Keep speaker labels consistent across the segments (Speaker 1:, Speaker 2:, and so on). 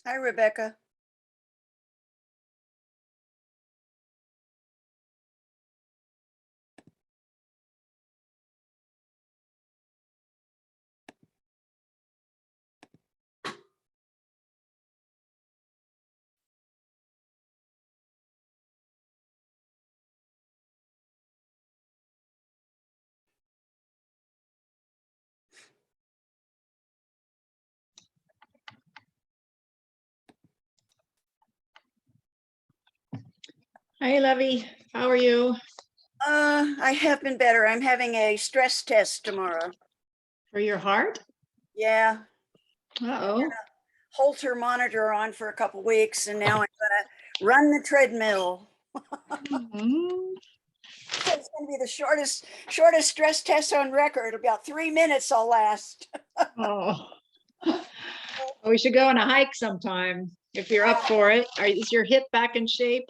Speaker 1: Hi, Rebecca.
Speaker 2: Hi, Lovey. How are you?
Speaker 1: I have been better. I'm having a stress test tomorrow.
Speaker 2: For your heart?
Speaker 1: Yeah,
Speaker 2: Uh-oh.
Speaker 1: Holter monitor on for a couple weeks, and now I'm gonna run the treadmill.
Speaker 2: Mhm.
Speaker 1: It's gonna be the shortest stress test on record. About 3 minutes I'll last.
Speaker 2: Oh. We should go on a hike sometime if you're up for it. Is your hip back in shape?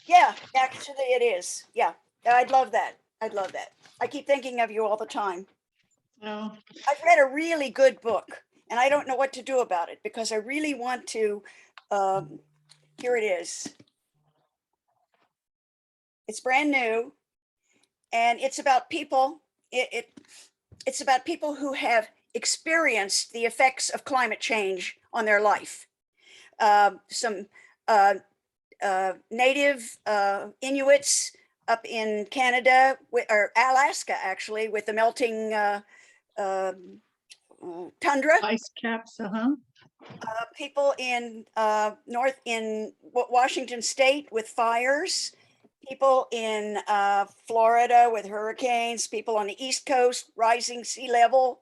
Speaker 1: Yeah, actually it is. Yeah, I'd love that. I'd love that. I keep thinking of you all the time.
Speaker 2: No.
Speaker 1: I've read a really good book, and I don't know what to do about it because I really want to. Here it is. It's brand new, and it's about people. It's about people who have experienced the effects of climate change on their life. Some uh, native Inuits up in Canada, or Alaska, actually, with the melting tundra.
Speaker 2: Ice caps, uh-huh.
Speaker 1: People in Washington State with fires. People in Florida with hurricanes. People on the East Coast, rising sea level,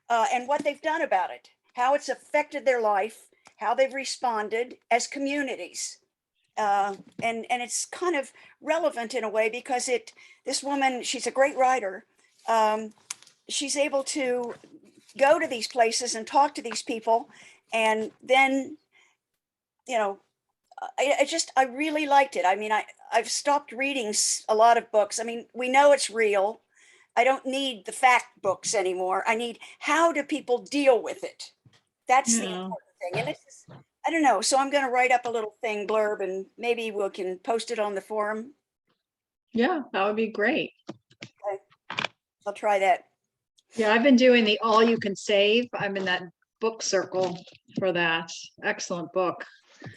Speaker 1: and what they've done about it, how it's affected their life, how they've responded as communities. And it's kind of relevant in a way because this woman, she's a great writer. Um, she's able to go to these places and talk to these people, and then, you know, I really liked it. I mean, I've stopped reading a lot of books. I mean, we know it's real. I don't need the fact books anymore. I need, how do people deal with it? That's the
Speaker 2: Yeah.
Speaker 1: important thing. And it's just, I don't know. So I'm going to write up a little thing blurb, and maybe we can post it on the forum.
Speaker 2: Yeah, that would be great.
Speaker 1: I'll try that.
Speaker 2: Yeah, I've been doing the All You Can Save. I'm in that book circle for that. Excellent book.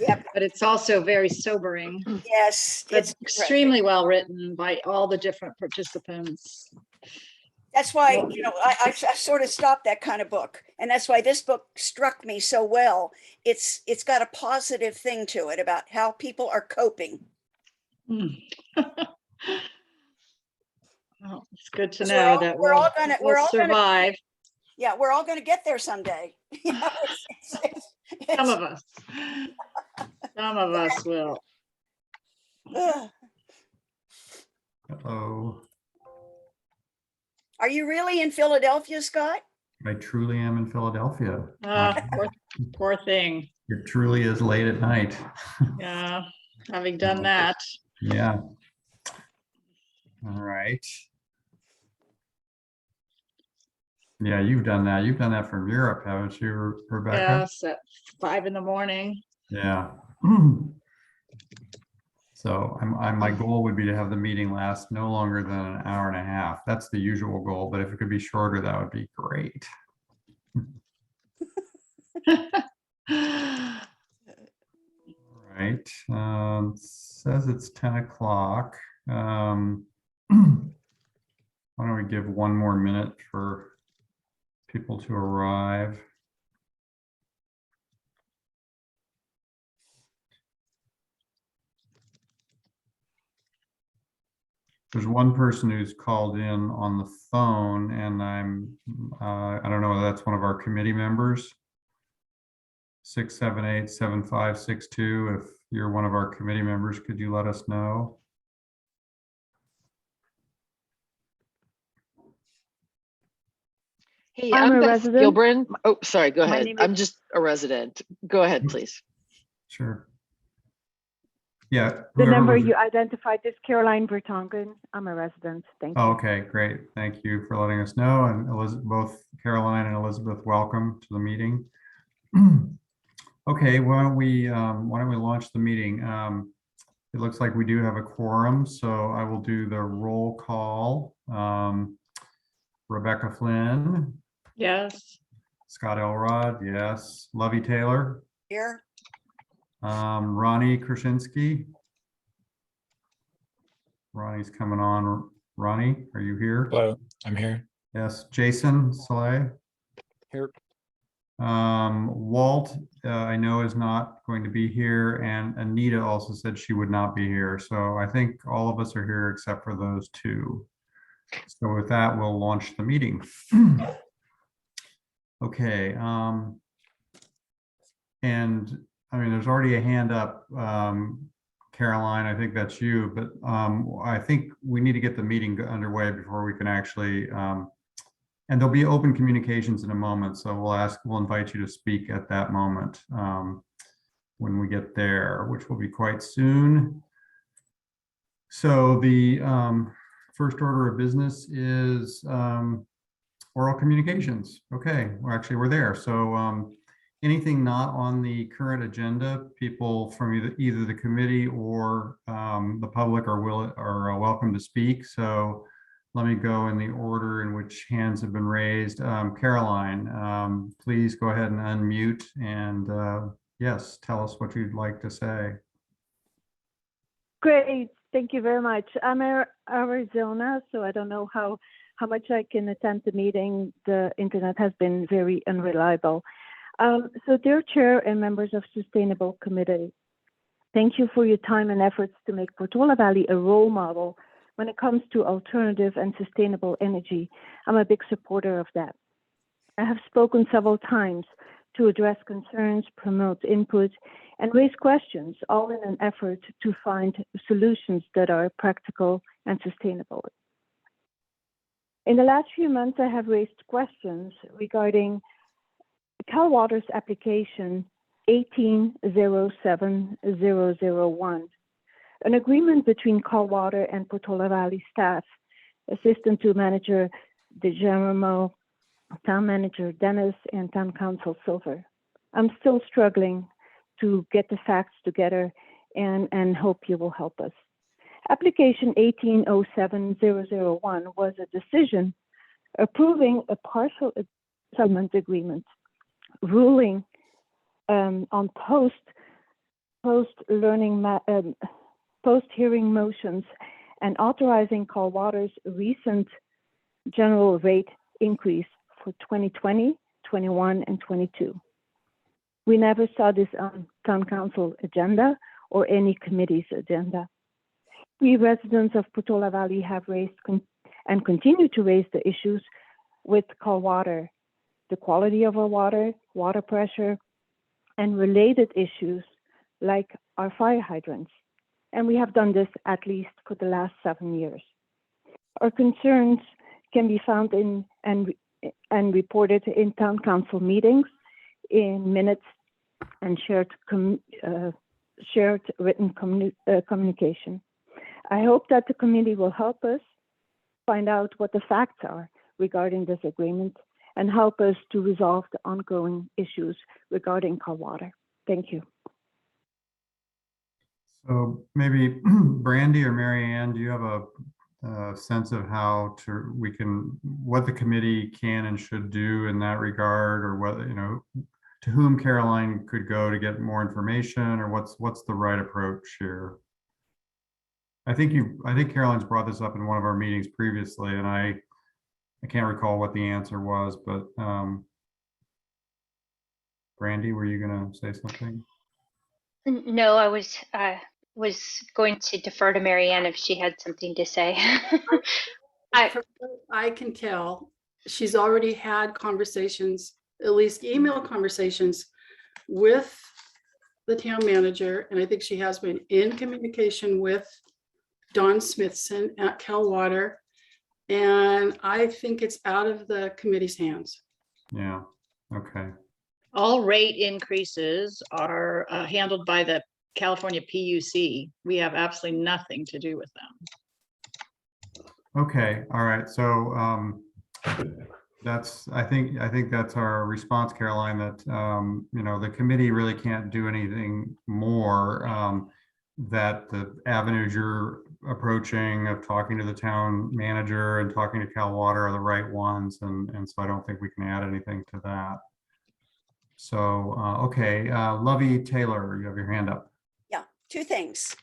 Speaker 1: Yep.
Speaker 2: But it's also very sobering.
Speaker 1: Yes.
Speaker 2: That's extremely well written by all the different participants.
Speaker 1: That's why, I sort of stopped that kind of book. And that's why this book struck me so well. It's got a positive thing to it about how people are coping.
Speaker 2: Well, it's good to
Speaker 1: 'Cause
Speaker 2: know that
Speaker 1: we're all
Speaker 2: we'll
Speaker 1: gonna,
Speaker 2: survive.
Speaker 1: yeah, we're all gonna get there someday.
Speaker 2: Some of us. Some of us will.
Speaker 1: Ugh.
Speaker 3: Oh,
Speaker 1: Are you really in Philadelphia, Scott?
Speaker 3: I truly am in Philadelphia.
Speaker 2: Poor thing.
Speaker 3: It truly is late at night.
Speaker 2: Yeah, having done that.
Speaker 3: Yeah. All right. Yeah, you've done that. You've done that from Europe, haven't you, Rebecca?
Speaker 2: Yes, at 5 a.m.
Speaker 3: Yeah. So my goal would be to have the meeting last no longer than an hour and a half. That's the usual goal, but if it could be shorter, that would be great. All right. Says it's 10 o'clock. Why don't we give one more minute for people to arrive? There's one person who's called in on the phone, and I don't know whether that's one of our committee members. 678-7562. If you're one of our committee members, could you let us know?
Speaker 4: Hey,
Speaker 5: I'm
Speaker 4: I'm
Speaker 5: a
Speaker 4: Beth
Speaker 5: resident.
Speaker 4: Gilbrin. Oh, sorry, go
Speaker 5: My
Speaker 4: ahead.
Speaker 5: name is-
Speaker 4: I'm just a resident. Go ahead, please.
Speaker 3: Sure. Yeah.
Speaker 5: The
Speaker 3: whoever
Speaker 5: number
Speaker 3: was-
Speaker 5: you identified is Caroline Vertonghen. I'm a resident. Thank you.
Speaker 3: Oh, okay, great. Thank you for letting us know. And Elizabeth, both Caroline and Elizabeth, welcome to the meeting. Okay, why don't we launch the meeting? It looks like we do have a quorum, so I will do the roll call. Rebecca Flynn,
Speaker 2: Yes.
Speaker 3: Scott Elrod, yes. Lovey Taylor,
Speaker 1: Here,
Speaker 3: Ronnie Krasinski. Ronnie's coming on. Ronnie, are you here?
Speaker 6: Hello, I'm here.
Speaker 3: Yes. Jason Saleh.
Speaker 6: Here.
Speaker 3: Walt, I know is not going to be here, and Anita also said she would not be here. So I think all of us are here except for those two. So with that, we'll launch the meeting. Okay. And I mean, there's already a hand up. Caroline, I think that's you, but I think we need to get the meeting underway before we can actually, and there'll be open communications in a moment. So we'll invite you to speak at that moment when we get there, which will be quite soon. So the first order of business is oral communications. Okay, we're there. So anything not on the current agenda, people from either the committee or the public are welcome to speak. So let me go in the order in which hands have been raised. Caroline, please go ahead and unmute and yes, tell us what you'd like to say.
Speaker 5: Great, thank you very much. I'm in Arizona, so I don't know how much I can attend the meeting. The internet has been very unreliable. So dear Chair and members of Sustainable Committee, thank you for your time and efforts to make Portola Valley a role model when it comes to alternative and sustainable energy. I'm a big supporter of that. I have spoken several times to address concerns, promote input, and raise questions, all in an effort to find solutions that are practical and sustainable. In the last few months, I have raised questions regarding Cal Water's application 1807001, an agreement between Cal Water and Portola Valley staff, Assistant to Manager DeGeronimo, Town Manager Dennis, and Town Council Silver. I'm still struggling to get the facts together and hope you will help us. Application 1807001 was a decision approving a partial settlement agreement, ruling on post-hearing motions, and authorizing Cal Water's recent general rate increase for 2020, 21, and 22. We never saw this on Town Council agenda or any committee's agenda. We residents of Portola Valley have raised and continue to raise the issues with Cal Water, the quality of our water, water pressure, and related issues like our fire hydrants. And we have done this at least for the last 7 years. Our concerns can be found in and reported in Town Council meetings, in minutes, and shared written communication. I hope that the committee will help us find out what the facts are regarding this agreement and help us to resolve the ongoing issues regarding Cal Water. Thank you.
Speaker 3: So maybe Brandy or Mary Ann, do you have a sense of what the committee can and should do in that regard, or whether, to whom Caroline could go to get more information, or what's the right approach here? I think Caroline's brought this up in one of our meetings previously, and I can't recall what the answer was, but Brandy, were you going to say something?
Speaker 7: No, I was going to defer to Mary Ann if she had something to say.
Speaker 8: From what I can tell, she's already had conversations, at least email conversations, with the town manager, and I think she has been in communication with Don Smithson at Cal Water, and I think it's out of the committee's hands.
Speaker 3: Yeah, okay.
Speaker 2: All rate increases are handled by the California PUC. We have absolutely nothing to do with them.
Speaker 3: Okay, all right. So I think that's our response, Caroline, that, you know, the committee really can't do anything more. That the avenues you're approaching of talking to the town manager and talking to Cal Water are the right ones. And so I don't think we can add anything to that. So, okay, Lovey Taylor, you have your hand up.
Speaker 1: Yeah, two things.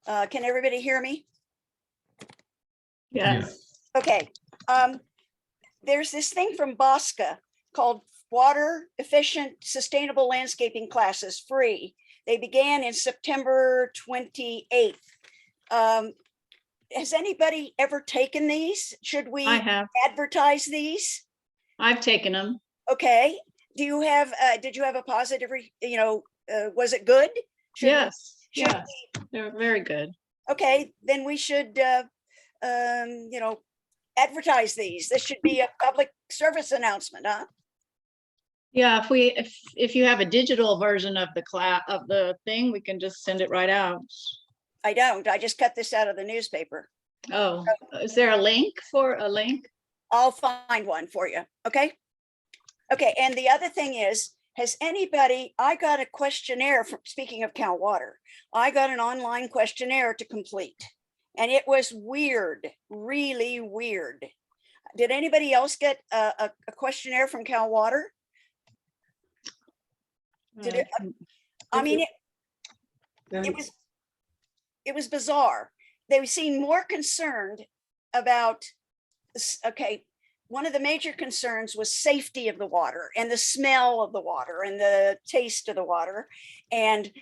Speaker 1: Can everybody hear me?
Speaker 2: Yes.
Speaker 1: Okay. There's this thing from Bosca called Water Efficient Sustainable Landscaping Classes, free. They began in September 28th. Has anybody ever taken these? Should we
Speaker 2: I have.
Speaker 1: advertise these?
Speaker 2: I've taken them.
Speaker 1: Okay. Do you have, did you have a positive, was it good? Should we-
Speaker 2: Yes.
Speaker 1: should
Speaker 2: Yes. They're very good.
Speaker 1: Okay, then we should, advertise these. This should be a public service announcement, huh?
Speaker 2: Yeah, if you have a digital version of the thing, we can just send it right out.
Speaker 1: I don't. I just cut this out of the newspaper.
Speaker 2: Oh, is there a link for a link?
Speaker 1: I'll find one for you. Okay. Okay. And the other thing is, I got a questionnaire from, speaking of Cal Water, I got an online questionnaire to complete and it was weird, really weird. Did anybody else get a questionnaire from Cal Water? Did it, I mean, it was bizarre. They seemed more concerned about this. Okay, one of the major concerns was safety of the water and the smell of the water and the taste of the water. And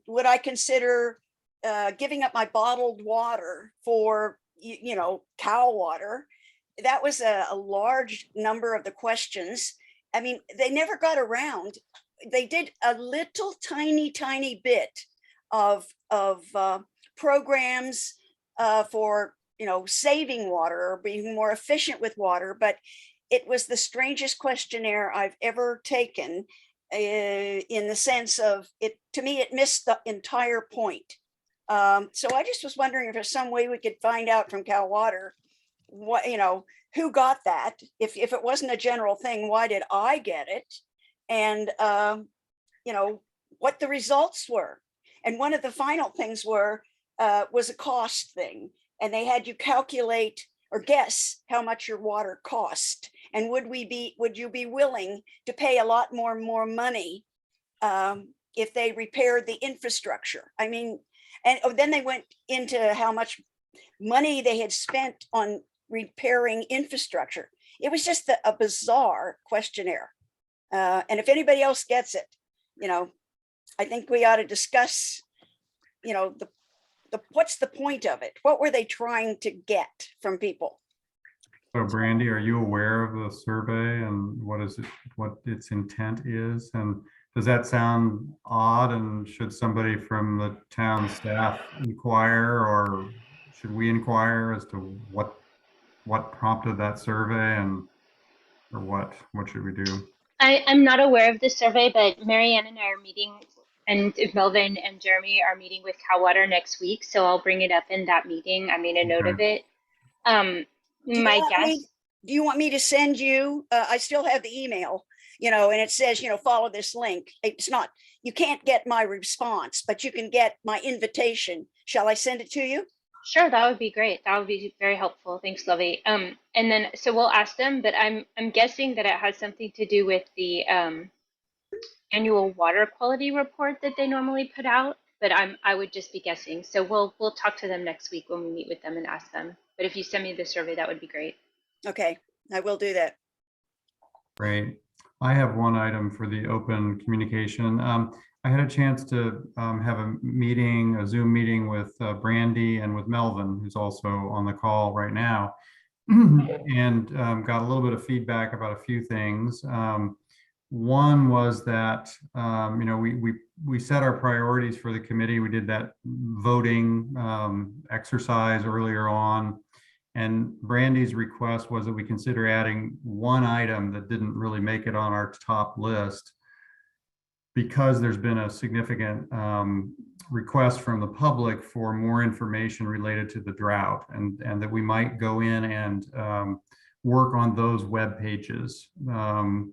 Speaker 1: would I consider giving up my bottled water for, Cal Water? That was a large number of the questions. I mean, they never got around. They did a little tiny bit of programs for saving water or being more efficient with water, but it was the strangest questionnaire I've ever taken, in the sense of it. To me, it missed the entire point. So I just was wondering if there's some way we could find out from Cal Water what, who got that. If it wasn't a general thing, why did I get it? And what the results were. And one of the final things was a cost thing. And they had you calculate or guess how much your water cost. And would you be willing to pay a lot more money if they repaired the infrastructure? I mean, and then they went into how much money they had spent on repairing infrastructure. It was just a bizarre questionnaire. And if anybody else gets it, I think we ought to discuss, what's the point of it? What were they trying to get from people?
Speaker 3: So Brandy, are you aware of the survey and what its intent is? And does that sound odd? And should somebody from the town staff inquire, or should we inquire as to what prompted that survey, or what should we do?
Speaker 7: I'm not aware of the survey, but Marianne and I are meeting, and Melvin and Jeremy are meeting with Cal Water next week. So I'll bring it up in that meeting. I made a note of it. My guess.
Speaker 1: Do you want me to send you, I still have the email, and it says, follow this link. It's not, you can't get my response, but you can get my invitation. Shall I send it to you?
Speaker 7: Sure, that would be great. That would be very helpful. Thanks, Lovey. And then, so we'll ask them, but I'm guessing that it has something to do with the annual water quality report that they normally put out. But I would just be guessing. So we'll talk to them next week when we meet with them and ask them. But if you send me the survey, that would be great. Okay,
Speaker 1: I will do that.
Speaker 3: Great. I have one item for the open communication. I had a chance to have a Zoom meeting with Brandy and with Melvin, who's also on the call right now, and got a little bit of feedback about a few things. One was that, we set our priorities for the committee. We did that voting exercise earlier on. And Brandy's request was that we consider adding one item that didn't really make it on our top list, because there's been a significant request from the public for more information related to the drought, and that we might go in and work on those web pages.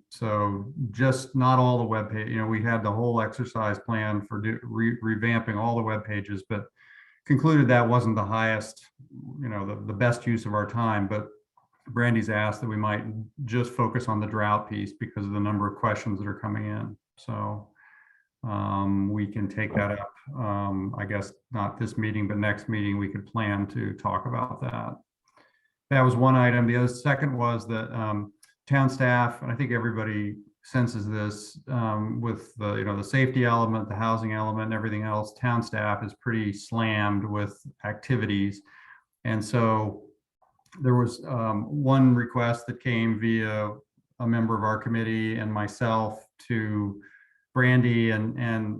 Speaker 3: So just not all the web page, we had the whole exercise plan for revamping all the web pages, but concluded that wasn't the highest, the best use of our time. But Brandy's asked that we might just focus on the drought piece because of the number of questions that are coming in. So we can take that up. I guess not this meeting, but next meeting we could plan to talk about that. That was one item. The other second was that town staff, and I think everybody senses this with the safety element, the housing element, and everything else. Town staff is pretty slammed with activities, and so there was one request that came via a member of our committee and myself to Brandy, and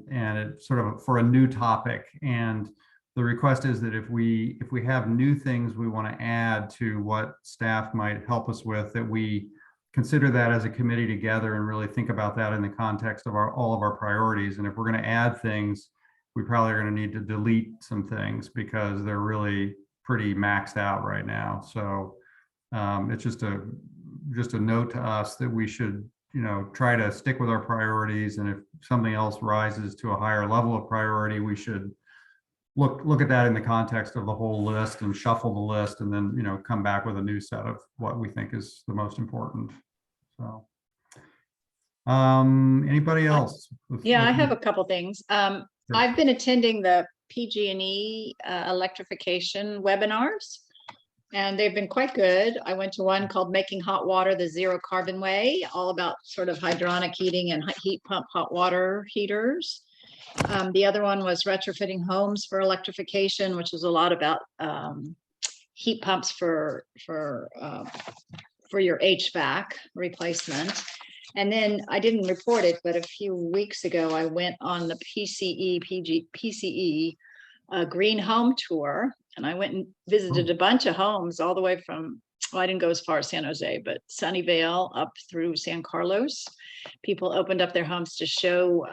Speaker 3: it sort of for a new topic. And the request is that if we have new things we want to add to what staff might help us with, that we consider that as a committee together and really think about that in the context of all of our priorities. And if we're going to add things, we probably are going to need to delete some things because they're really pretty maxed out right now. So it's just a note to us that we should try to stick with our priorities, and if something else rises to a higher level of priority, we should look at that in the context of the whole list and shuffle the list, and then come back with a new set of what we think is the most important. So anybody else?
Speaker 2: Yeah, I have a couple things. I've been attending the PG&E electrification webinars, and they've been quite good. I went to one called Making Hot Water the Zero Carbon Way, all about sort of hydronic heating and heat pump hot water heaters. The other one was retrofitting homes for electrification, which is a lot about heat pumps for your HVAC replacement. And then I didn't report it, but a few weeks ago, I went on the PCE Green Home Tour, and I went and visited a bunch of homes all the way from, well, I didn't go as far as San Jose, but Sunnyvale up through San Carlos. People opened up their homes to show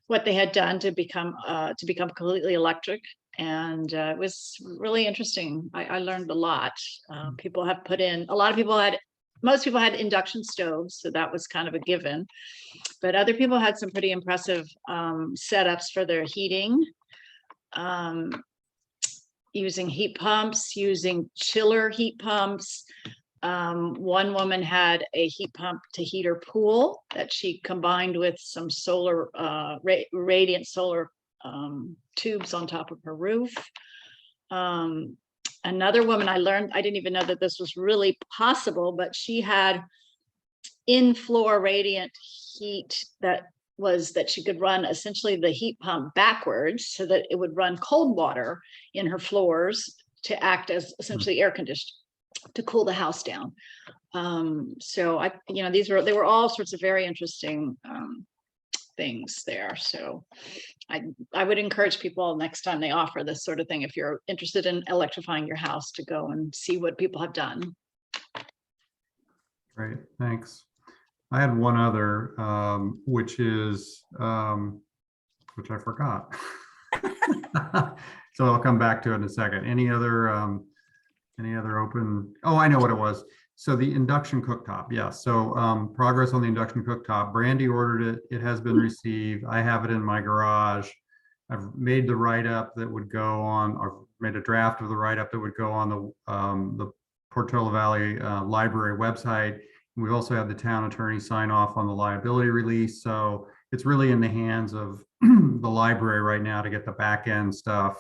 Speaker 2: what they had done to become completely electric. And it was really interesting. I learned a lot. People have put in, most people had induction stoves, so that was kind of a given. But other people had some pretty impressive setups for their heating, using heat pumps, using chiller heat pumps. One woman had a heat pump to heat her pool that she combined with some solar, radiant solar tubes on top of her roof. Another woman I didn't even know that this was really possible, but she had in-floor radiant heat that she could run essentially the heat pump backwards so that it would run cold water in her floors to act as essentially air conditioning to cool the house down. So they were all sorts of very interesting things there. So I would encourage people next time they offer this sort of thing, if you're interested in electrifying your house, to go and see what people have done.
Speaker 3: Great, thanks. I had one other, which is, which I forgot. So I'll come back to it in a second. Any other open? Oh, I know what it was. So the induction cooktop, yeah. So progress on the induction cooktop. Brandy ordered it. It has been received. I have it in my garage. I've made the write-up that would go on, or made a draft of the write-up that would go on the Portola Valley Library website. We've also had the town attorney sign off on the liability release. So it's really in the hands of the library right now to get the back end stuff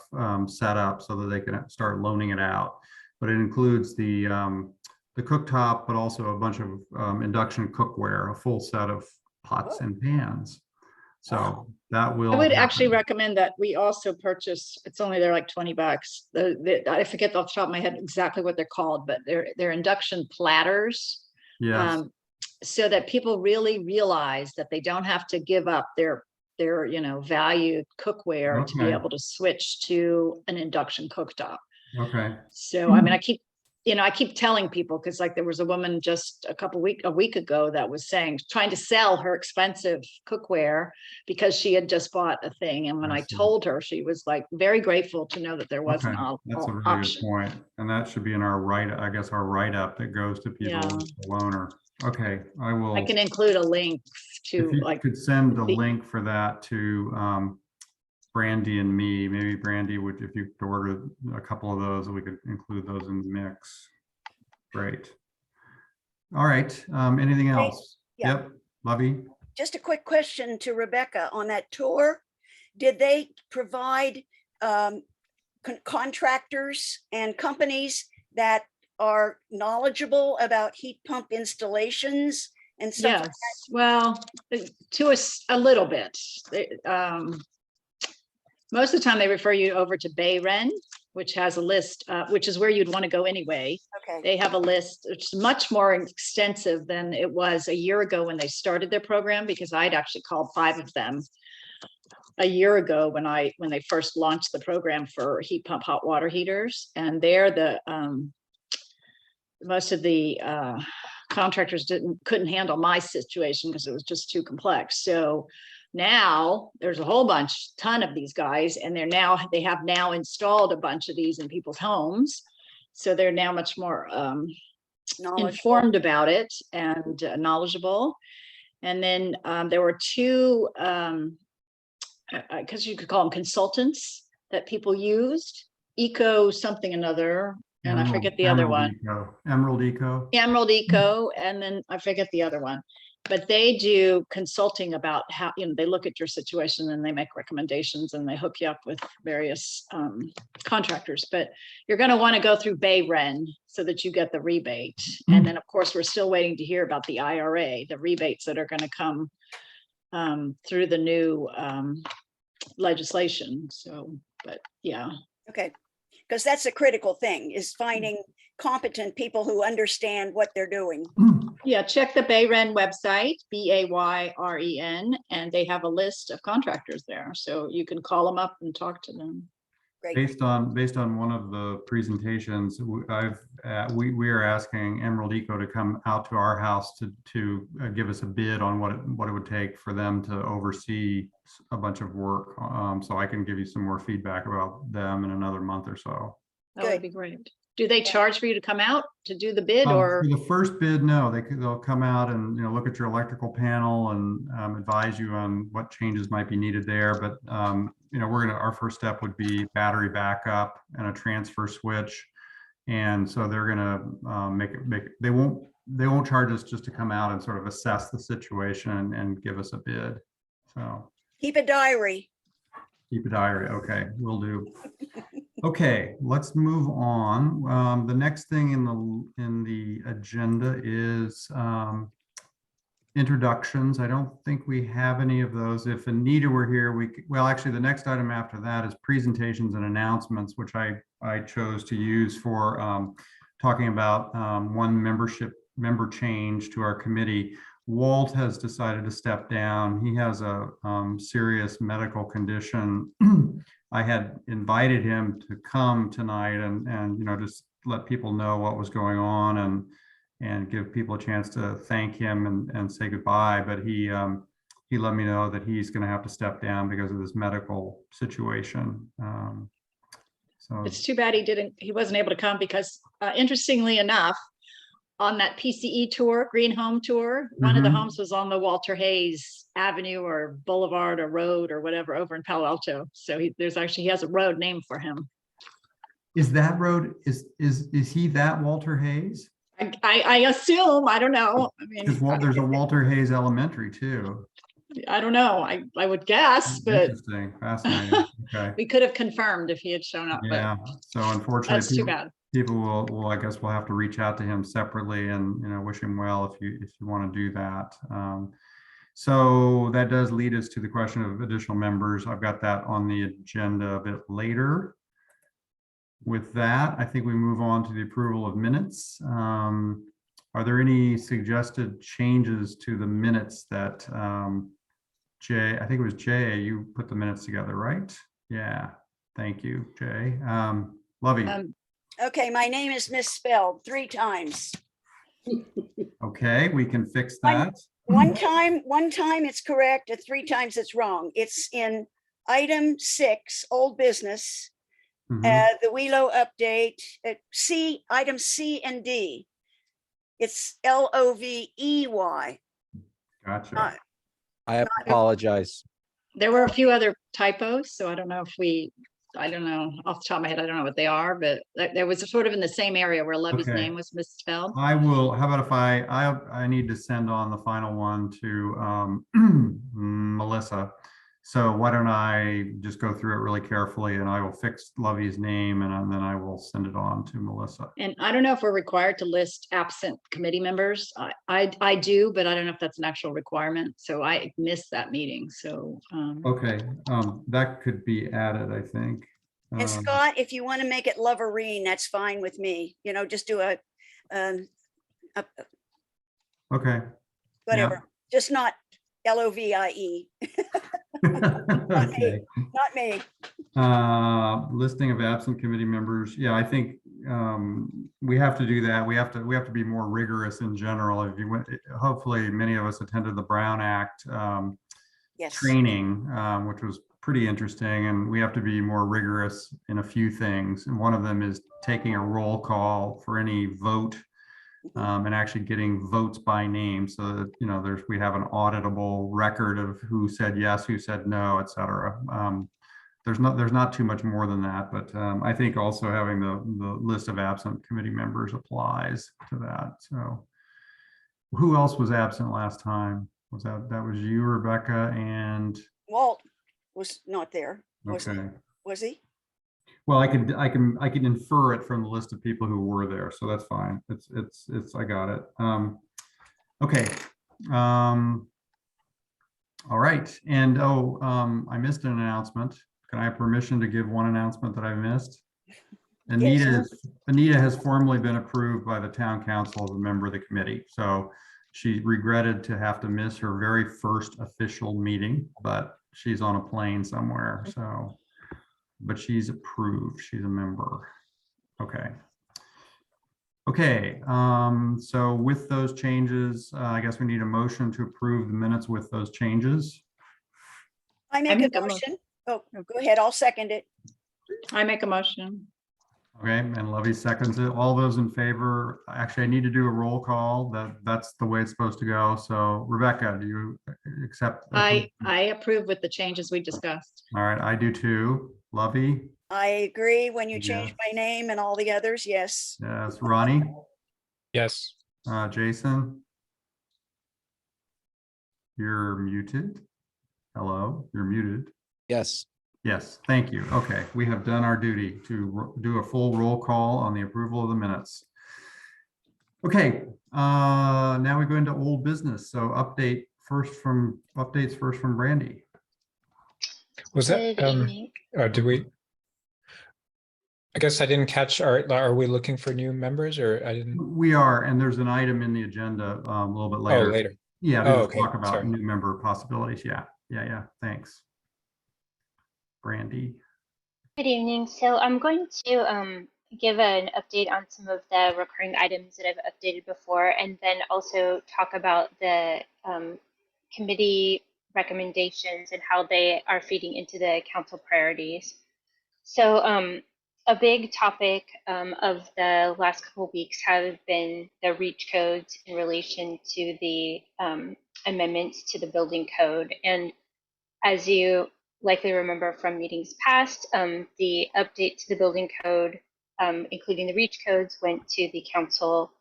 Speaker 3: set up so that they can start loaning it out. But it includes the cooktop, but also a bunch of induction cookware, a full set of pots and pans. So that will.
Speaker 2: I would actually recommend that we also purchase, it's only, they're like $20. I forget off the top of my head exactly what they're called, but they're induction platters.
Speaker 3: Yes.
Speaker 2: So that people really realize that they don't have to give up their valued cookware to be able to switch to an induction cooktop.
Speaker 3: Okay.
Speaker 2: So I mean, I keep I keep telling people, because like there was a woman just a week ago that was trying to sell her expensive cookware because she had just bought a thing. And when
Speaker 3: I
Speaker 2: I
Speaker 3: see.
Speaker 2: told her, she was like very grateful to know that there was
Speaker 3: Okay,
Speaker 2: an
Speaker 3: that's a really good
Speaker 2: option.
Speaker 3: point. And that should be in our I guess our write-up that goes to people,
Speaker 2: Yeah.
Speaker 3: the loaner. Okay, I will.
Speaker 2: I can include a link to
Speaker 3: If you
Speaker 2: like,
Speaker 3: could send the
Speaker 2: the-
Speaker 3: link for that to Brandy and me, maybe Brandy would, if you could order a couple of those, we could include those in the mix. Great. All right, anything
Speaker 1: Hey,
Speaker 3: else?
Speaker 1: yeah.
Speaker 3: Yep, Lovey?
Speaker 1: Just a quick question to Rebecca on that tour. Did they provide contractors and companies that are knowledgeable about heat pump installations and stuff?
Speaker 2: yes, well, to us a little bit. Most of the time they refer you over to Bayren, which has a list, which is where you'd want to go anyway.
Speaker 1: Okay,
Speaker 2: They have a list, which is much more extensive than it was a year ago when they started their program, because I'd actually called 5 of them a year ago when they first launched the program for heat pump hot water heaters. And they're most of the contractors couldn't handle my situation because it was just too complex. So now there's a whole ton of these guys, and they have now installed a bunch of these in people's homes. So they're now much more
Speaker 1: knowledgeable.
Speaker 2: informed about it and knowledgeable. And then there were 2, because you could call them consultants that people used, Eco something another, and I forget the other one.
Speaker 3: Emerald Eco.
Speaker 2: Emerald Eco, and then I forget the other one. But they do consulting about how, they look at your situation and they make recommendations and they hook you up with various contractors. But you're going to want to go through Bayren so that you get the rebate. And then, of course, we're still waiting to hear about the IRA, the rebates that are going to come through the new legislation. So, but yeah.
Speaker 1: Okay, because that's a critical thing, is finding competent people who understand what they're doing.
Speaker 2: Yeah, check the Bayren website, Bayren, and they have a list of contractors there. So you can call them up and talk to them.
Speaker 1: Great.
Speaker 3: Based on one of the presentations, we are asking Emerald Eco to come out to our house to give us a bid on what it would take for them to oversee a bunch of work. So I can give you some more feedback about them in another month or so.
Speaker 2: That would
Speaker 1: Good.
Speaker 2: be great. Do they charge for you to come out to do the bid, or?
Speaker 3: For the first bid, no, they'll come out and, look at your electrical panel and advise you on what changes might be needed there. But, our first step would be battery backup and a transfer switch. And so they're gonna they won't charge us just to come out and sort of assess the situation and give us a bid. So
Speaker 1: Keep a diary.
Speaker 3: keep a diary. Okay, will do. Okay, let's move on. The next thing in the agenda is introductions. I don't think we have any of those. If Anita were here, actually the next item after that is presentations and announcements, which I chose to use for talking about one member change to our committee. Walt has decided to step down. He has a serious medical condition. I had invited him to come tonight and just let people know what was going on and give people a chance to thank him and say goodbye. But he let me know that he's going to have to step down because of this medical situation. So
Speaker 2: It's too bad he wasn't able to come because interestingly enough, on that PCE tour, Green Home Tour, one of the homes was on the Walter Hayes Avenue or Boulevard or Road or whatever over in Palo Alto. So he has a road named for him.
Speaker 3: is that road, is he that Walter Hayes?
Speaker 2: I assume, I don't know. I mean,
Speaker 3: Because there's a Walter Hayes Elementary too.
Speaker 2: I don't know. I would guess, but
Speaker 3: Interesting, fascinating. Okay.
Speaker 2: we could have confirmed if he had shown up, but
Speaker 3: Yeah, so unfortunately,
Speaker 2: that's too bad.
Speaker 3: people will, I guess we'll have to reach out to him separately and, wish him well if you want to do that. So that does lead us to the question of additional members. I've got that on the agenda a bit later. With that, I think we move on to the approval of minutes. Are there any suggested changes to the minutes that Jay, I think it was Jay, you put the minutes together, right? Yeah, thank you, Jay. Lovey.
Speaker 1: Okay, my name is misspelled 3 times.
Speaker 3: Okay, we can fix
Speaker 1: One-
Speaker 3: that.
Speaker 1: One time it's correct, and 3 times it's wrong. It's in item 6, old business,
Speaker 3: Mhm.
Speaker 1: the WELO update, item C and D. It's LOVEY.
Speaker 3: Gotcha.
Speaker 6: I apologize.
Speaker 2: There were a few other typos, so I don't know I don't know, off the top of my head, I don't know what they are, but there was sort of in the same area where Levy's
Speaker 3: Okay.
Speaker 2: name was misspelled.
Speaker 3: I will, how about if I need to send on the final one to Melissa. So why don't I just go through it really carefully and I will fix Lovey's name and then I will send it on to Melissa.
Speaker 2: And I don't know if we're required to list absent committee members. I do, but I don't know if that's an actual requirement. So I missed that meeting. So
Speaker 3: Okay, that could be added, I think.
Speaker 1: And Scott, if you want to make it Loverine, that's fine with me. You know, just do a
Speaker 3: Okay.
Speaker 1: whatever, just not LOVIE,
Speaker 3: Okay.
Speaker 1: not me.
Speaker 3: Listing of absent committee members. Yeah, I think we have to do that. We have to be more rigorous in general. If you went, hopefully many of us attended the Brown Act
Speaker 1: Yes.
Speaker 3: training, which was pretty interesting, and we have to be more rigorous in a few things. And one of them is taking a roll call for any vote and actually getting votes by name, so that, you know, we have an auditable record of who said yes, who said no, et cetera. There's not too much more than that, but I think also having the list of absent committee members applies to that. So who else was absent last time? That was you, Rebecca, and
Speaker 1: Walt was not there.
Speaker 3: okay.
Speaker 1: Was he?
Speaker 3: Well, I can infer it from the list of people who were there, so that's fine. It's I got it. Okay. All right. And I missed an announcement. Can I have permission to give one announcement that I missed? Anita has formally been approved by the town council as a member of the committee. So she regretted to have to miss her very first official meeting, but she's on a plane somewhere. So, but she's approved. She's a member. Okay. Okay. So with those changes, I guess we need a motion to approve the minutes with those changes.
Speaker 1: I make
Speaker 2: make
Speaker 1: a
Speaker 2: a mo-
Speaker 1: motion. Oh, go ahead. I'll second it.
Speaker 2: I make a motion.
Speaker 3: Okay, and Lovey seconds it. All those in favor, actually, I need to do a roll call. That's the way it's supposed to go. So Rebecca, do you accept?
Speaker 2: I approve with the changes we discussed.
Speaker 3: All right, I do too. Lovey?
Speaker 1: I agree. When you change
Speaker 3: Yes.
Speaker 1: my name and all the others, yes.
Speaker 3: Yes. Ronnie?
Speaker 9: Yes.
Speaker 3: Jason? You're muted. Hello, you're muted.
Speaker 6: Yes.
Speaker 3: Yes, thank you. Okay, we have done our duty to do a full roll call on the approval of the minutes. Okay, now we go into old business. So updates first from Brandy.
Speaker 9: Was that,
Speaker 7: Good evening.
Speaker 9: do we? I guess I didn't catch, are we looking for new members or I didn't?
Speaker 3: We are, and there's an item in the agenda a little bit
Speaker 9: Oh,
Speaker 3: later.
Speaker 9: later.
Speaker 3: Yeah,
Speaker 9: Oh,
Speaker 3: to
Speaker 9: okay,
Speaker 3: talk about
Speaker 9: sorry.
Speaker 3: new member possibilities. Yeah, thanks. Brandy.
Speaker 7: Good evening. So I'm going to give an update on some of the recurring items that I've updated before, and then also talk about the committee recommendations and how they are feeding into the council priorities. So a big topic of the last couple of weeks have been the REACH codes in relation to the amendments to the building code. And as you likely remember from meetings past, the update to the building code, including the REACH codes, went to the council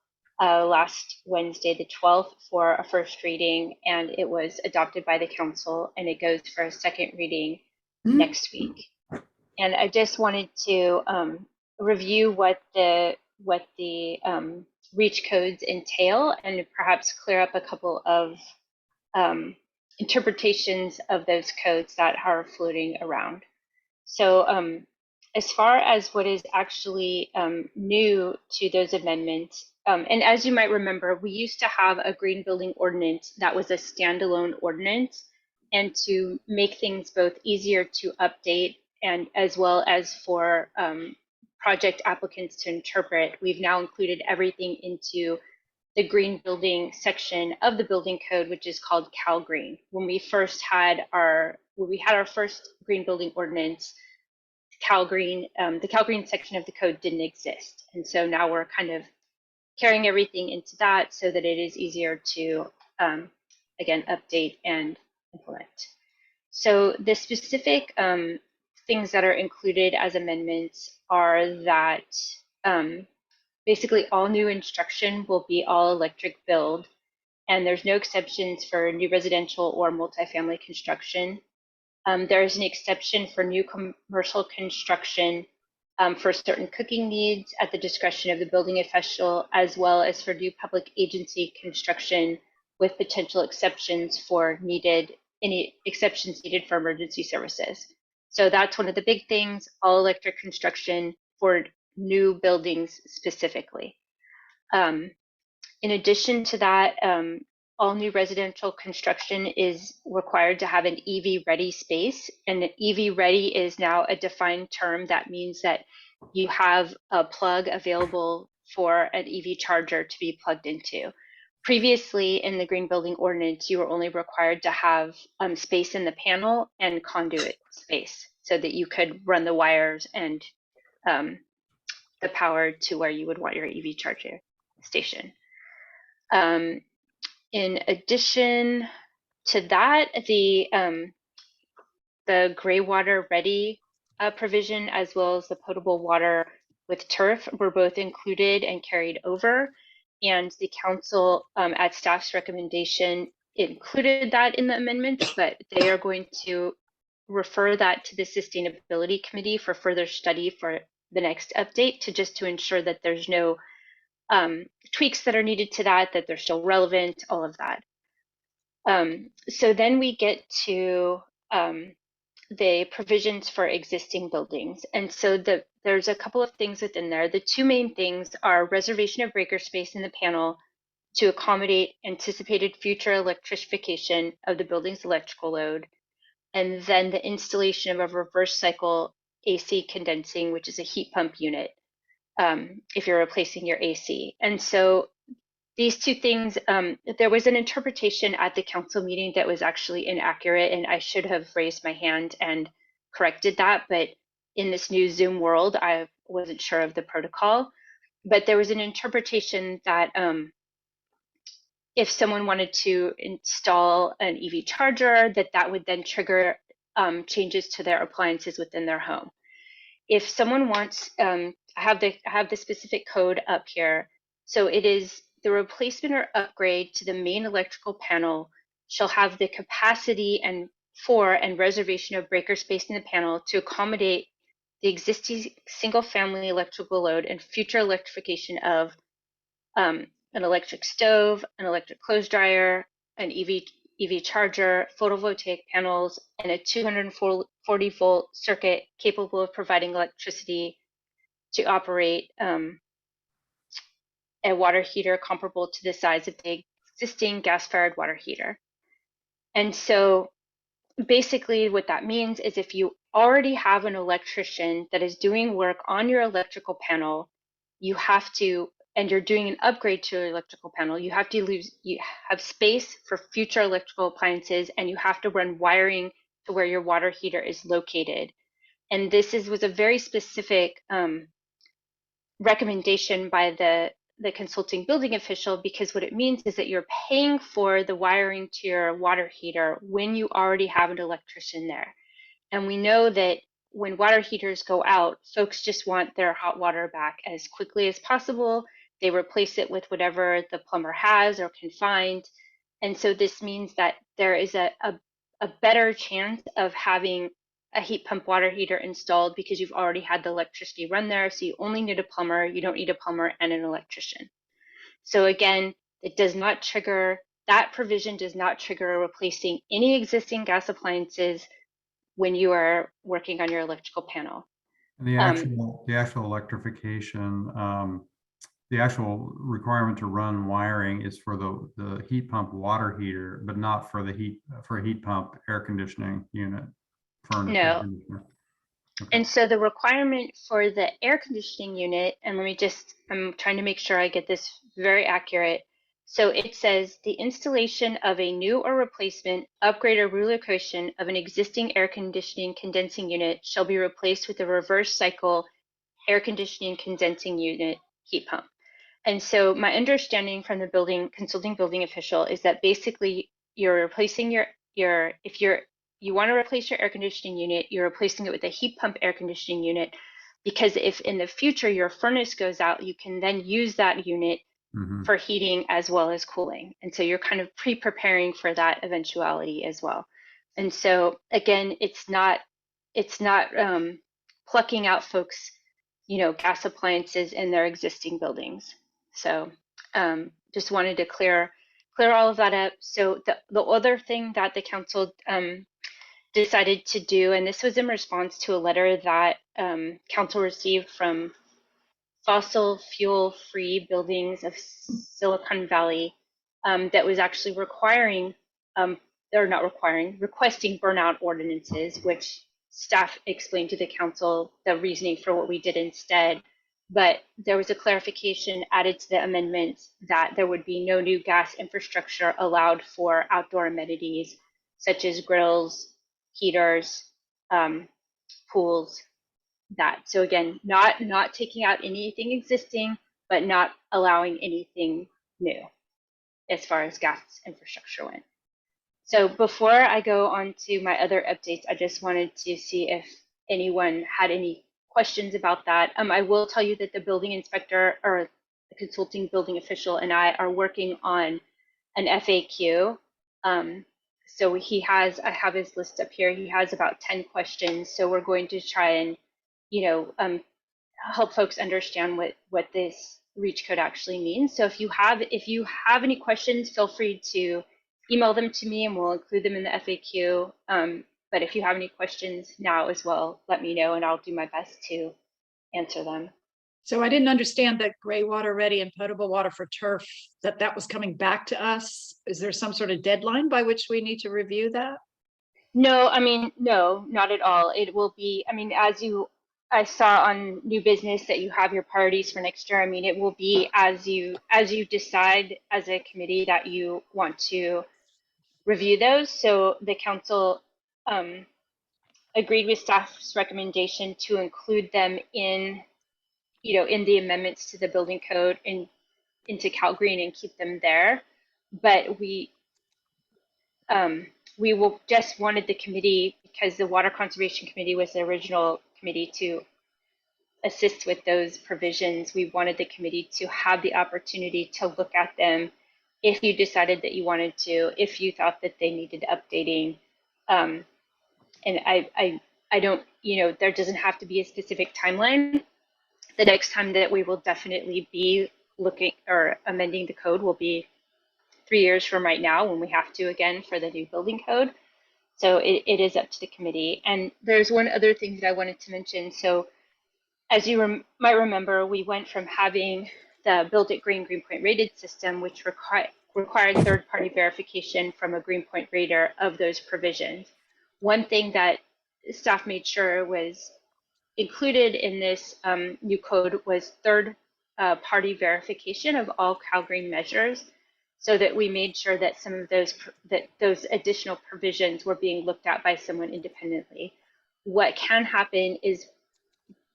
Speaker 7: last Wednesday, the 12th, for a first reading, and it was adopted by the council, and it goes for a second reading next week. And I just wanted to review what the REACH codes entail, and perhaps clear up a couple of interpretations of those codes that are floating around. So as far as what is actually new to those amendments, and as you might remember, we used to have a green building ordinance that was a standalone ordinance, and to make things both easier to update and as well as for project applicants to interpret, we've now included everything into the green building section of the building code, which is called Cal Green. When we had our first green building ordinance, Cal Green, the Cal Green section of the code didn't exist. And so now we're kind of carrying everything into that so that it is easier to, again, update and implement. So the specific things that are included as amendments are that basically all new instruction will be all electric build, and there's no exceptions for new residential or multifamily construction. There is an exception for new commercial construction for certain cooking needs at the discretion of the building official, as well as for new public agency construction with potential exceptions for any exceptions needed for emergency services. So that's one of the big things, all electric construction for new buildings specifically. In addition to that, all new residential construction is required to have an EV ready space, and EV ready is now a defined term. That means that you have a plug available for an EV charger to be plugged into. Previously in the green building ordinance, you were only required to have space in the panel and conduit space so that you could run the wires and the power to where you would want your EV charger station. In addition to that, the gray water ready provision, as well as the potable water with turf, were both included and carried over. And the council, at staff's recommendation, included that in the amendments, but they are going to refer that to the Sustainability Committee for further study for the next update, to ensure that there's no tweaks that are needed to that they're still relevant, all of that. So then we get to the provisions for existing buildings. And so there's a couple of things within there. The two main things are reservation of breaker space in the panel to accommodate anticipated future electrification of the building's electrical load, and then the installation of a reverse cycle AC condensing, which is a heat pump unit, if you're replacing your AC. And so these two things, there was an interpretation at the council meeting that was actually inaccurate, and I should have raised my hand and corrected that. But in this new Zoom world, I wasn't sure of the protocol. But there was an interpretation that if someone wanted to install an EV charger, that would then trigger changes to their appliances within their home. If someone wants, I have the specific code up here. So it is the replacement or upgrade to the main electrical panel shall have the capacity and reservation of breaker space in the panel to accommodate the existing single-family electrical load and future electrification of an electric stove, an electric clothes dryer, an EV charger, photovoltaic panels, and a 240 volt circuit capable of providing electricity to operate a water heater comparable to the size of the existing gas-fired water heater. And so basically what that means is if you already have an electrician that is doing work on your electrical panel, you have to, and you're doing an upgrade to your electrical panel, you have space for future electrical appliances, and you have to run wiring to where your water heater is located. And this was a very specific recommendation by the consulting building official, because what it means is that you're paying for the wiring to your water heater when you already have an electrician there. And we know that when water heaters go out, folks just want their hot water back as quickly as possible. They replace it with whatever the plumber has or can find. And so this means that there is a better chance of having a heat pump water heater installed because you've already had the electricity run there. So you only need a plumber. You don't need a plumber and an electrician. So again, that provision does not trigger replacing any existing gas appliances when you are working on your electrical panel.
Speaker 3: And the actual electrification, the actual requirement to run wiring is for the heat pump water heater, but not for the heat pump air conditioning unit.
Speaker 7: No. And so the requirement for the air conditioning unit, and I'm trying to make sure I get this very accurate. So it says the installation of a new or replacement, upgrade or relocation of an existing air conditioning condensing unit shall be replaced with a reverse cycle air conditioning condensing unit heat pump. And so my understanding from the consulting building official is that basically you're replacing if you want to replace your air conditioning unit, you're replacing it with a heat pump air conditioning unit, because if in the future your furnace goes out, you can then use that unit
Speaker 3: Mhm.
Speaker 7: for heating as well as cooling. And so you're kind of pre-preparing for that eventuality as well. And so again, it's not plucking out folks, gas appliances in their existing buildings. So just wanted to clear all of that up. So the other thing that the council decided to do, and this was in response to a letter that council received from fossil fuel free buildings of Silicon Valley, that was actually requesting burnout ordinances, which staff explained to the council the reasoning for what we did instead. But there was a clarification added to the amendment that there would be no new gas infrastructure allowed for outdoor amenities such as grills, heaters, pools, that. So again, not taking out anything existing, but not allowing anything new as far as gas infrastructure went. So before I go on to my other updates, I just wanted to see if anyone had any questions about that. I will tell you that the building inspector or the consulting building official and I are working on an FAQ. So I have his list up here. He has about 10 questions. So we're going to try and help folks understand what this reach code actually means. So if you have any questions, feel free to email them to me and we'll include them in the FAQ. But if you have any questions now as well, let me know and I'll do my best to answer them.
Speaker 2: So I didn't understand that gray water ready and potable water for turf, that was coming back to us. Is there some sort of deadline by which we need to review that?
Speaker 7: No, no, not at all. It will be, I saw on new business that you have your priorities for next year. It will be as you decide as a committee that you want to review those. So the council agreed with staff's recommendation to include them in the amendments to the building code and into CalGreen and keep them there. But we will just wanted the committee, because the Water Conservation Committee was the original committee to assist with those provisions. We wanted the committee to have the opportunity to look at them if you decided that you wanted to, if you thought that they needed updating. And I don't, there doesn't have to be a specific timeline. The next time that we will definitely be looking or amending the code will be 3 years from right now, when we have to again for the new building code. So it is up to the committee. And there's one other thing that I wanted to mention. So as you might remember, we went from having the Build It Green Greenpoint rated system, which required third-party verification from a Greenpoint rater of those provisions. One thing that staff made sure was included in this new code was third-party verification of all CalGreen measures, so that we made sure that some of those additional provisions were being looked at by someone independently. What can happen is,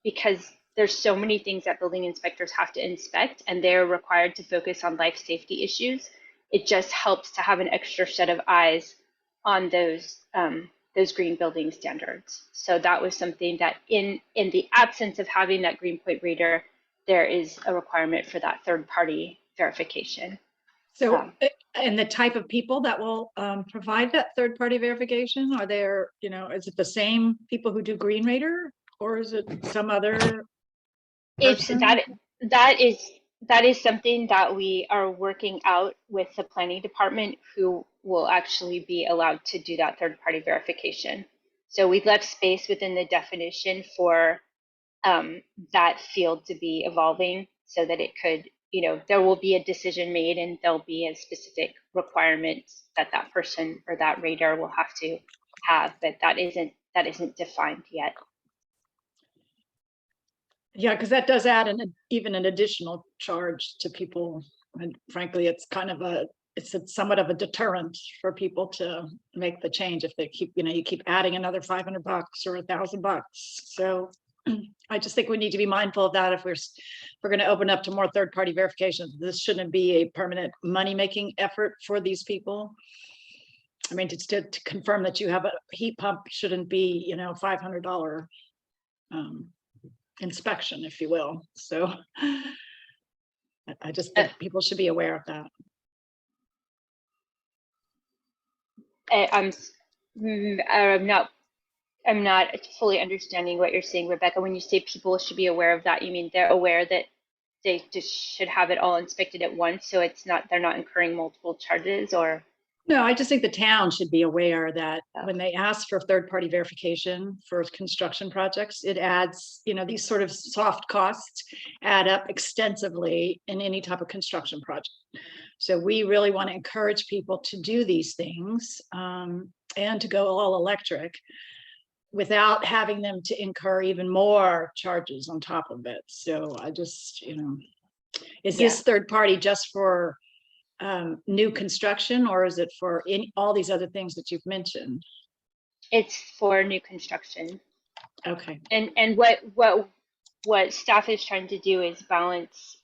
Speaker 7: because there's so many things that building inspectors have to inspect and they're required to focus on life safety issues, it just helps to have an extra set of eyes on those green building standards. So that was something that in the absence of having that Greenpoint reader, there is a requirement for that third-party verification.
Speaker 2: So, and the type of people that will provide that third-party verification, are there, is it the same people who do Green Radar, or is it some other person?
Speaker 7: That is something that we are working out with the planning department, who will actually be allowed to do that third-party verification. So we've left space within the definition for that field to be evolving, so that it could, there will be a decision made and there'll be a specific requirement that person or that radar will have to have, but that isn't defined yet.
Speaker 2: Yeah, because that does add even an additional charge to people. And frankly, it's kind of somewhat of a deterrent for people to make the change if they keep, you keep adding another $500 or $1,000. So I just think we need to be mindful of that if we're going to open up to more third-party verifications. This shouldn't be a permanent money-making effort for these people. I mean, to confirm that you have a heat pump shouldn't be, $500 inspection, if you will. So I just think people should be aware of that.
Speaker 7: I'm not fully understanding what you're saying, Rebecca. When you say people should be aware of that, you mean they're aware that they just should have it all inspected at once, so they're not incurring multiple charges, or?
Speaker 2: No, I just think the town should be aware that when they ask for third-party verification for construction projects, it adds, these sort of soft costs add up extensively in any type of construction project. So we really want to encourage people to do these things and to go all electric without having them to incur even more charges on top of it. So I just, is this third party just for new construction, or is it for all these other things that you've mentioned?
Speaker 7: It's for new construction.
Speaker 2: Okay.
Speaker 7: And what staff is trying to do is balance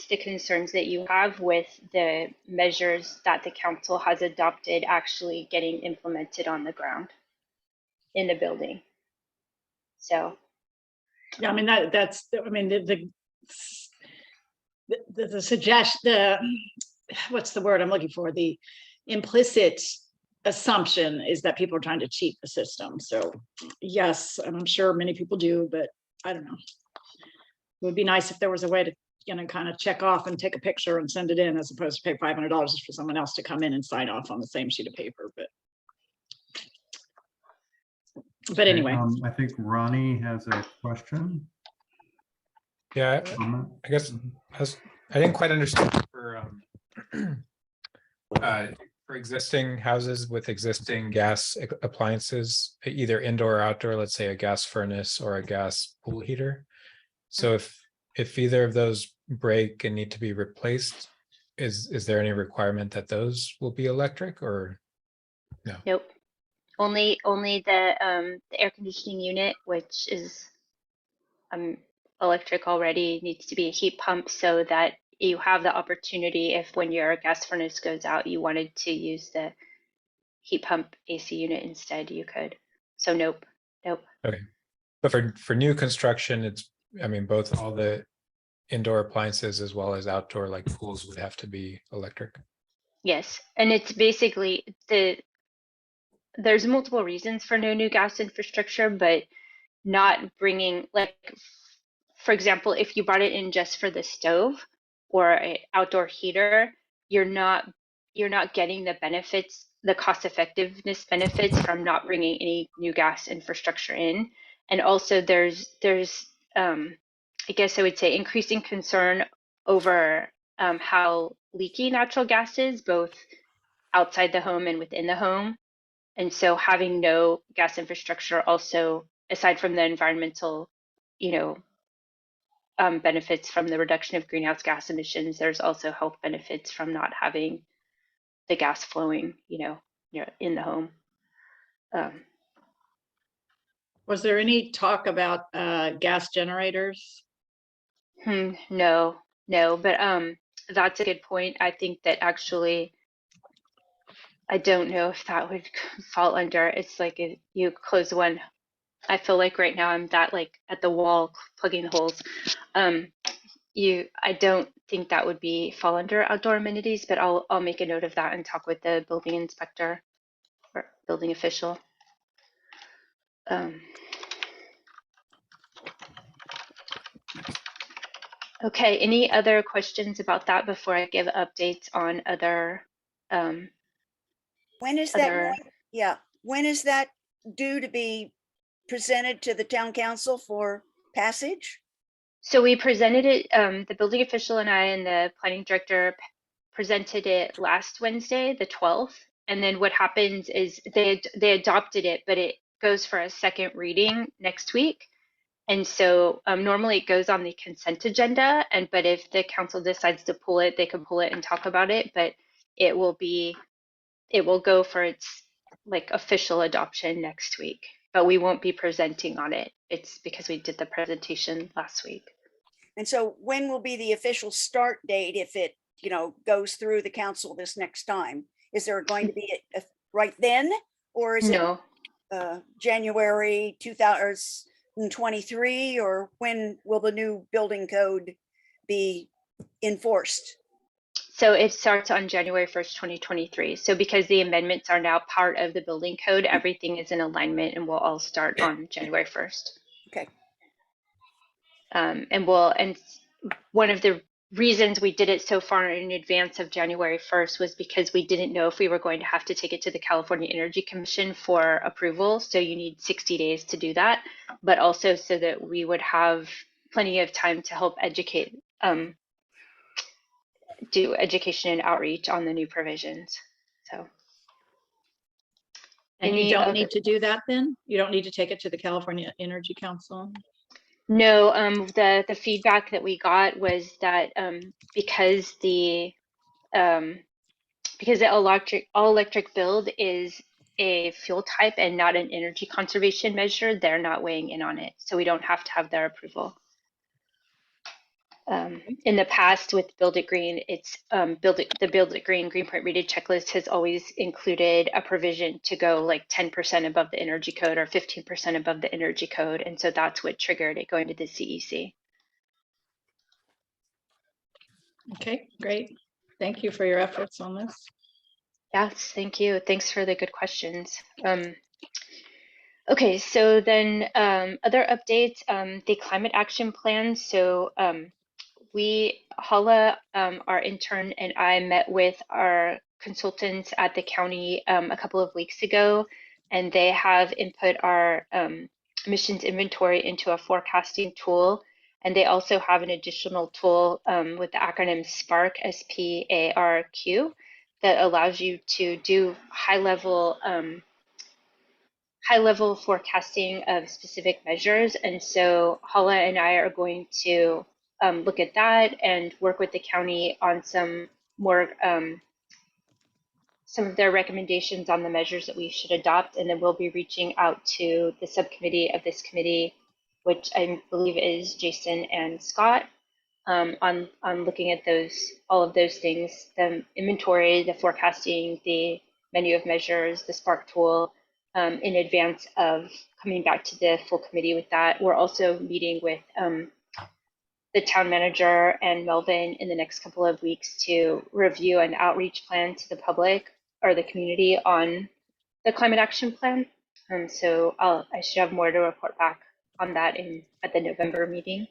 Speaker 7: the concerns that you have with the measures that the council has adopted actually getting implemented on the ground in the building. So
Speaker 2: yeah, I mean the suggestion, what's the word I'm looking for? The implicit assumption is that people are trying to cheat the system. So yes, I'm sure many people do, but I don't know. It would be nice if there was a way to, kind of check off and take a picture and send it in, as opposed to pay $500 for someone else to come in and sign off on the same sheet of paper. But anyway.
Speaker 3: I think Ronnie has a question.
Speaker 9: Yeah, I guess I didn't quite understand for existing houses with existing gas appliances, either indoor or outdoor, let's say a gas furnace or a gas pool heater. So if either of those break and need to be replaced, is there any requirement that those will be electric, or no?
Speaker 7: nope. Only the air conditioning unit, which is electric already, needs to be a heat pump, so that you have the opportunity, if when your gas furnace goes out, you wanted to use the heat pump AC unit instead, you could. So nope.
Speaker 9: Okay, but for new construction, both all the indoor appliances as well as outdoor, like pools, would have to be electric.
Speaker 7: Yes, and it's basically there's multiple reasons for no new gas infrastructure, but not bringing, like, for example, if you brought it in just for the stove or an outdoor heater, you're not getting the benefits, the cost effectiveness benefits from not bringing any new gas infrastructure in. And also there's I guess I would say increasing concern over how leaky natural gas is, both outside the home and within the home. And so having no gas infrastructure also, aside from the environmental, benefits from the reduction of greenhouse gas emissions, there's also health benefits from not having the gas flowing, in the home.
Speaker 2: Was there any talk about gas generators?
Speaker 7: No, but that's a good point. I think that actually, I don't know if that would fall under, it's like if you close one, I feel like right now I'm at the wall plugging the holes. I don't think that would fall under outdoor amenities, but I'll make a note of that and talk with the building inspector or building official. Okay, any other questions about that before I give updates on other?
Speaker 1: When is that? When is that due to be presented to the town council for passage?
Speaker 7: So we presented it, the building official and I and the planning director presented it last Wednesday, the 12th. And then what happens is they adopted it, but it goes for a second reading next week. And so normally it goes on the consent agenda, but if the council decides to pull it, they can pull it and talk about it, but it will go for its like official adoption next week, but we won't be presenting on it. It's because we did the presentation last week.
Speaker 1: And so when will be the official start date if it, goes through the council this next time? Is there going to be right then, or is it
Speaker 7: No,
Speaker 1: January 2023, or when will the new building code be enforced?
Speaker 7: so it starts on January 1st, 2023. So because the amendments are now part of the building code, everything is in alignment and will all start on January 1st.
Speaker 1: Okay.
Speaker 7: And one of the reasons we did it so far in advance of January 1st was because we didn't know if we were going to have to take it to the California Energy Commission for approval. So you need 60 days to do that, but also so that we would have plenty of time to help educate, do education and outreach on the new provisions. So.
Speaker 2: And you
Speaker 7: Any
Speaker 2: don't
Speaker 7: other-
Speaker 2: need to do that then? You don't need to take it to the California Energy Council?
Speaker 7: No, the feedback that we got was that because the all electric build is a fuel type and not an energy conservation measure, they're not weighing in on it, so we don't have to have their approval. In the past with Build It Green, it's the Build It Green Greenpoint rated checklist has always included a provision to go like 10% above the energy code or 15% above the energy code. And so that's what triggered it going to the CEC.
Speaker 2: Okay, great. Thank you for your efforts on this.
Speaker 7: Yes, thank you. Thanks for the good questions. Okay, so then other updates, the climate action plan. So Hala, our intern, and I met with our consultants at the county a couple of weeks ago, and they have input our emissions inventory into a forecasting tool. And they also have an additional tool with the acronym SPARQ, SPARQ, that allows you to do high-level forecasting of specific measures. And so Hala and I are going to look at that and work with the county on some more, some of their recommendations on the measures that we should adopt. And then we'll be reaching out to the subcommittee of this committee, which I believe is Jason and Scott, on looking at all of those things, the inventory, the forecasting, the menu of measures, the SPARQ tool, in advance of coming back to the full committee with that. We're also meeting with the town manager and Melvin in the next couple of weeks to review an outreach plan to the public or the community on the climate action plan. So I should have more to report back on that at the November meeting.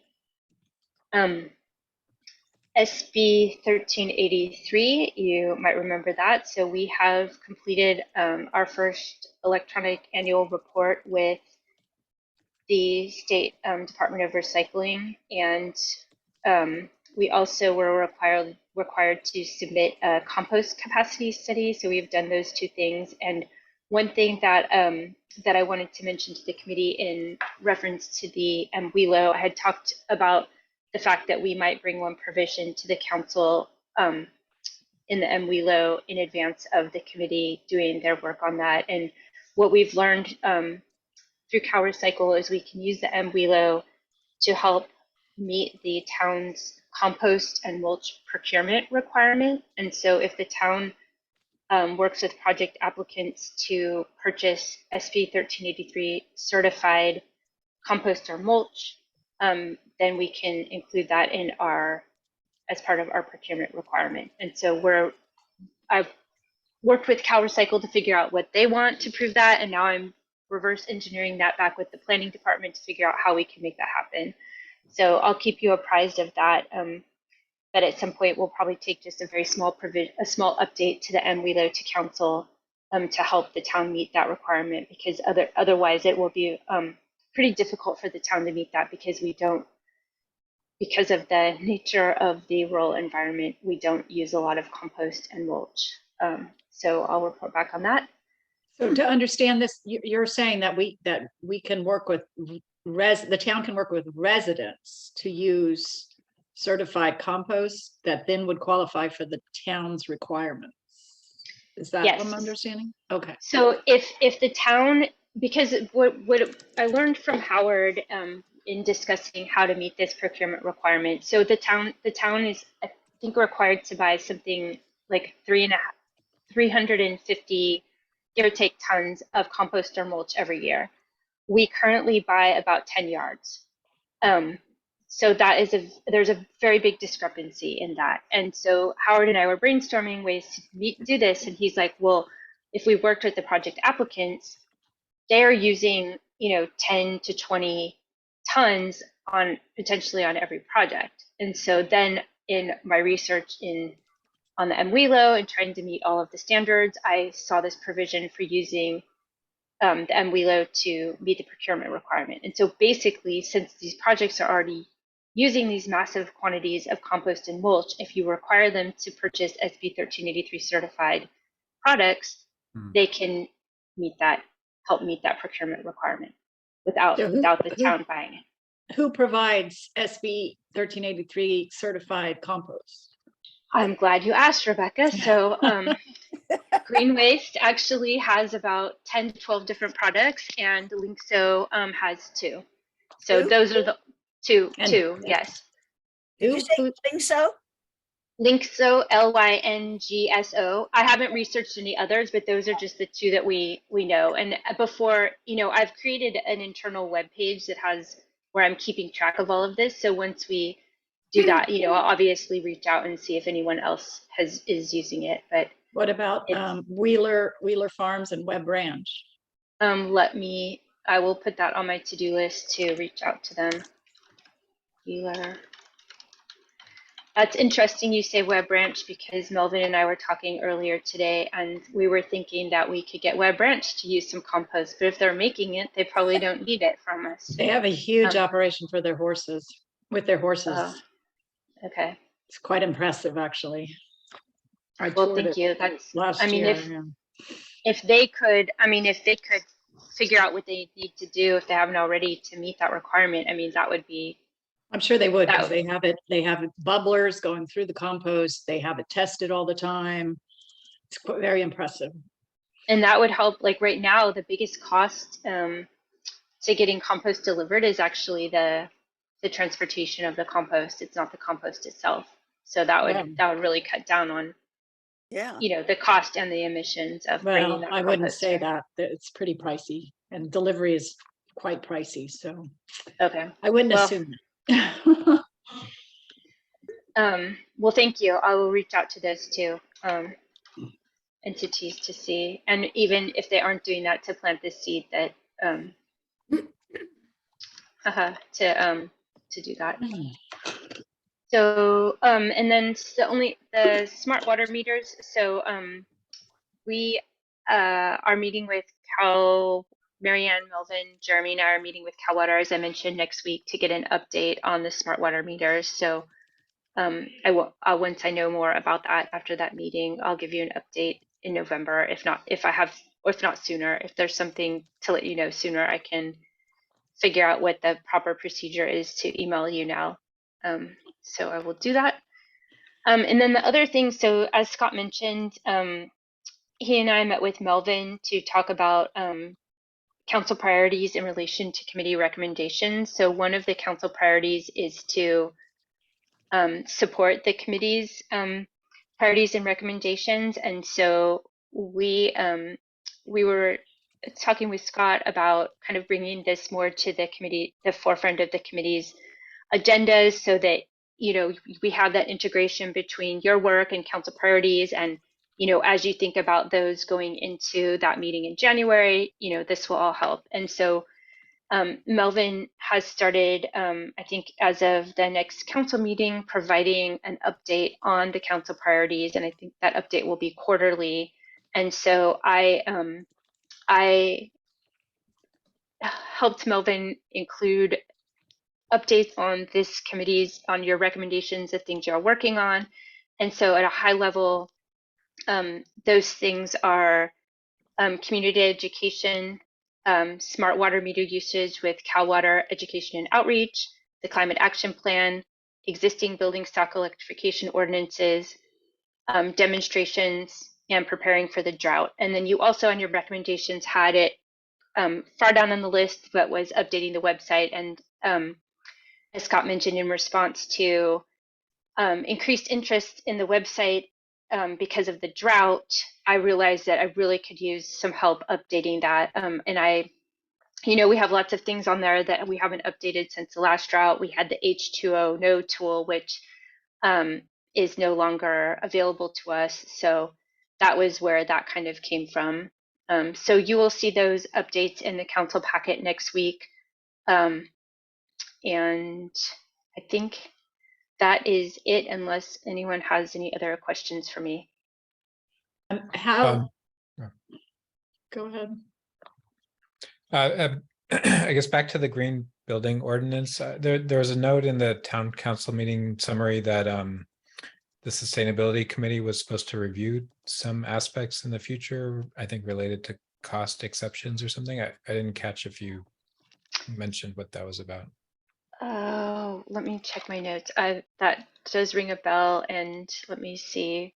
Speaker 7: SB 1383, you might remember that. So we have completed our first electronic annual report with the State Department of Recycling, and we also were required to submit a compost capacity study. So we've done those two things. And one thing that that I wanted to mention to the committee in reference to the MWELO, I had talked about the fact that we might bring one provision to the council in the MWELO in advance of the committee doing their work on that. And what we've learned through CalRecycle is we can use the MWELO to help meet the town's compost and mulch procurement requirement. And so if the town works with project applicants to purchase SB 1383 certified compost or mulch, then we can include that in as part of our procurement requirement. And so I've worked with CalRecycle to figure out what they want to prove that, and now I'm reverse engineering that back with the planning department to figure out how we can make that happen. So I'll keep you apprised of that. But at some point, we'll probably take just a very small update to the MWELO to council to help the town meet that requirement, because otherwise it will be pretty difficult for the town to meet that, because because of the nature of the rural environment, we don't use a lot of compost and mulch. So I'll report back on that.
Speaker 2: So to understand this, you're saying that we can work with the town can work with residents to use certified compost that then would qualify for the town's requirements. Is that what I'm
Speaker 7: Yes.
Speaker 2: understanding? Okay.
Speaker 7: So if the town, because what I learned from Howard in discussing how to meet this procurement requirement, so the town is, I think, required to buy something like 350, give or take, tons of compost or mulch every year. We currently buy about 10 yards. So that is there's a very big discrepancy in that. And so Howard and I were brainstorming ways to do this, and he's like, well, if we worked with the project applicants, they're using, 10 to 20 tons on potentially on every project. And so then in my research on the MWELO and trying to meet all of the standards, I saw this provision for using the MWELO to meet the procurement requirement. And so basically, since these projects are already using these massive quantities of compost and mulch, if you require them to purchase SB 1383 certified products, they can help meet that procurement requirement without
Speaker 2: So
Speaker 7: the town buying it.
Speaker 2: Who provides SB 1383 certified compost?
Speaker 7: I'm glad you asked, Rebecca. So Green Waste actually has about 10 to 12 different products, and Linkso has 2. So
Speaker 1: Who?
Speaker 7: those are the two,
Speaker 2: And-
Speaker 7: yes.
Speaker 1: Did you say think so?
Speaker 7: Linkso, Lingso. I haven't researched any others, but those are just the 2 that we know. And before, I've created an internal web page that has where I'm keeping track of all of this. So once we do that, I'll obviously reach out and see if anyone else is using it. But
Speaker 2: What about Wheeler Farms and Web Ranch?
Speaker 7: I will put that on my to-do list to reach out to them. That's interesting you say Web Ranch, because Melvin and I were talking earlier today, and we were thinking that we could get Web Ranch to use some compost, but if they're making it, they probably don't need it from us.
Speaker 2: They have a huge operation for their horses, with their horses.
Speaker 7: Oh, okay.
Speaker 2: It's quite impressive, actually. I
Speaker 7: Well,
Speaker 2: toured
Speaker 7: thank
Speaker 2: it
Speaker 7: you. That's,
Speaker 2: last
Speaker 7: I mean,
Speaker 2: year.
Speaker 7: if
Speaker 2: yeah.
Speaker 7: if they could figure out what they need to do if they haven't already to meet that requirement, I mean, that would be.
Speaker 2: I'm sure they would, because
Speaker 7: that-
Speaker 2: they have bubblers going through the compost. They have it tested all the time. It's very impressive.
Speaker 7: And that would help. Like right now, the biggest cost to getting compost delivered is actually the transportation of the compost. It's not the compost itself. So that would really cut down on the cost and the emissions of bringing
Speaker 2: Well,
Speaker 7: that
Speaker 2: I wouldn't
Speaker 7: compost
Speaker 2: say
Speaker 7: here.
Speaker 2: that. It's pretty pricey, and delivery is quite pricey. So
Speaker 7: Okay.
Speaker 2: I wouldn't
Speaker 7: Well,
Speaker 2: assume that.
Speaker 7: Well, thank you. I will reach out to those 2 entities to see, and even if they aren't doing that, to plant the seed that to do that. So and then the smart water meters. So we are meeting with Marianne, Melvin, Jeremy, and I are meeting with Cal Water, as I mentioned, next week to get an update on the smart water meters. So I will, once I know more about that after that meeting, I'll give you an update in November. If not sooner, if there's something to let you know sooner, I can figure out what the proper procedure is to email you now. So I will do that. And then the other thing, so as Scott mentioned, he and I met with Melvin to talk about council priorities in relation to committee recommendations. So one of the council priorities is to support the committee's priorities and recommendations. And so we were talking with Scott about kind of bringing this more to the forefront of the committee's agendas, so that we have that integration between your work and council priorities. And as you think about those going into that meeting in January, this will all help. And so Melvin has started, I think as of the next council meeting, providing an update on the council priorities. And I think that update will be quarterly. And so I helped Melvin include updates on this committee's, on your recommendations of things you're working on. And so at a high level, those things are community education, smart water meter usage with Cal Water Education and Outreach, the Climate Action Plan, existing building stock electrification ordinances, demonstrations, and preparing for the drought. And then you also on your recommendations had it far down on the list, but was updating the website. And as Scott mentioned, in response to increased interest in the website because of the drought, I realized that I really could use some help updating that. And we have lots of things on there that we haven't updated since the last drought. We had the H2O No tool, which is no longer available to us. So that was where that kind of came from. So you will see those updates in the council packet next week. And I think that is it, unless anyone has any other questions for me.
Speaker 2: How,
Speaker 9: yeah.
Speaker 2: go ahead.
Speaker 9: I guess back to the green building ordinance, there was a note in the town council meeting summary that the sustainability committee was supposed to review some aspects in the future, I think related to cost exceptions or something. I didn't catch if you mentioned what that was about.
Speaker 7: Oh, let me check my notes. That does ring a bell, and let me see.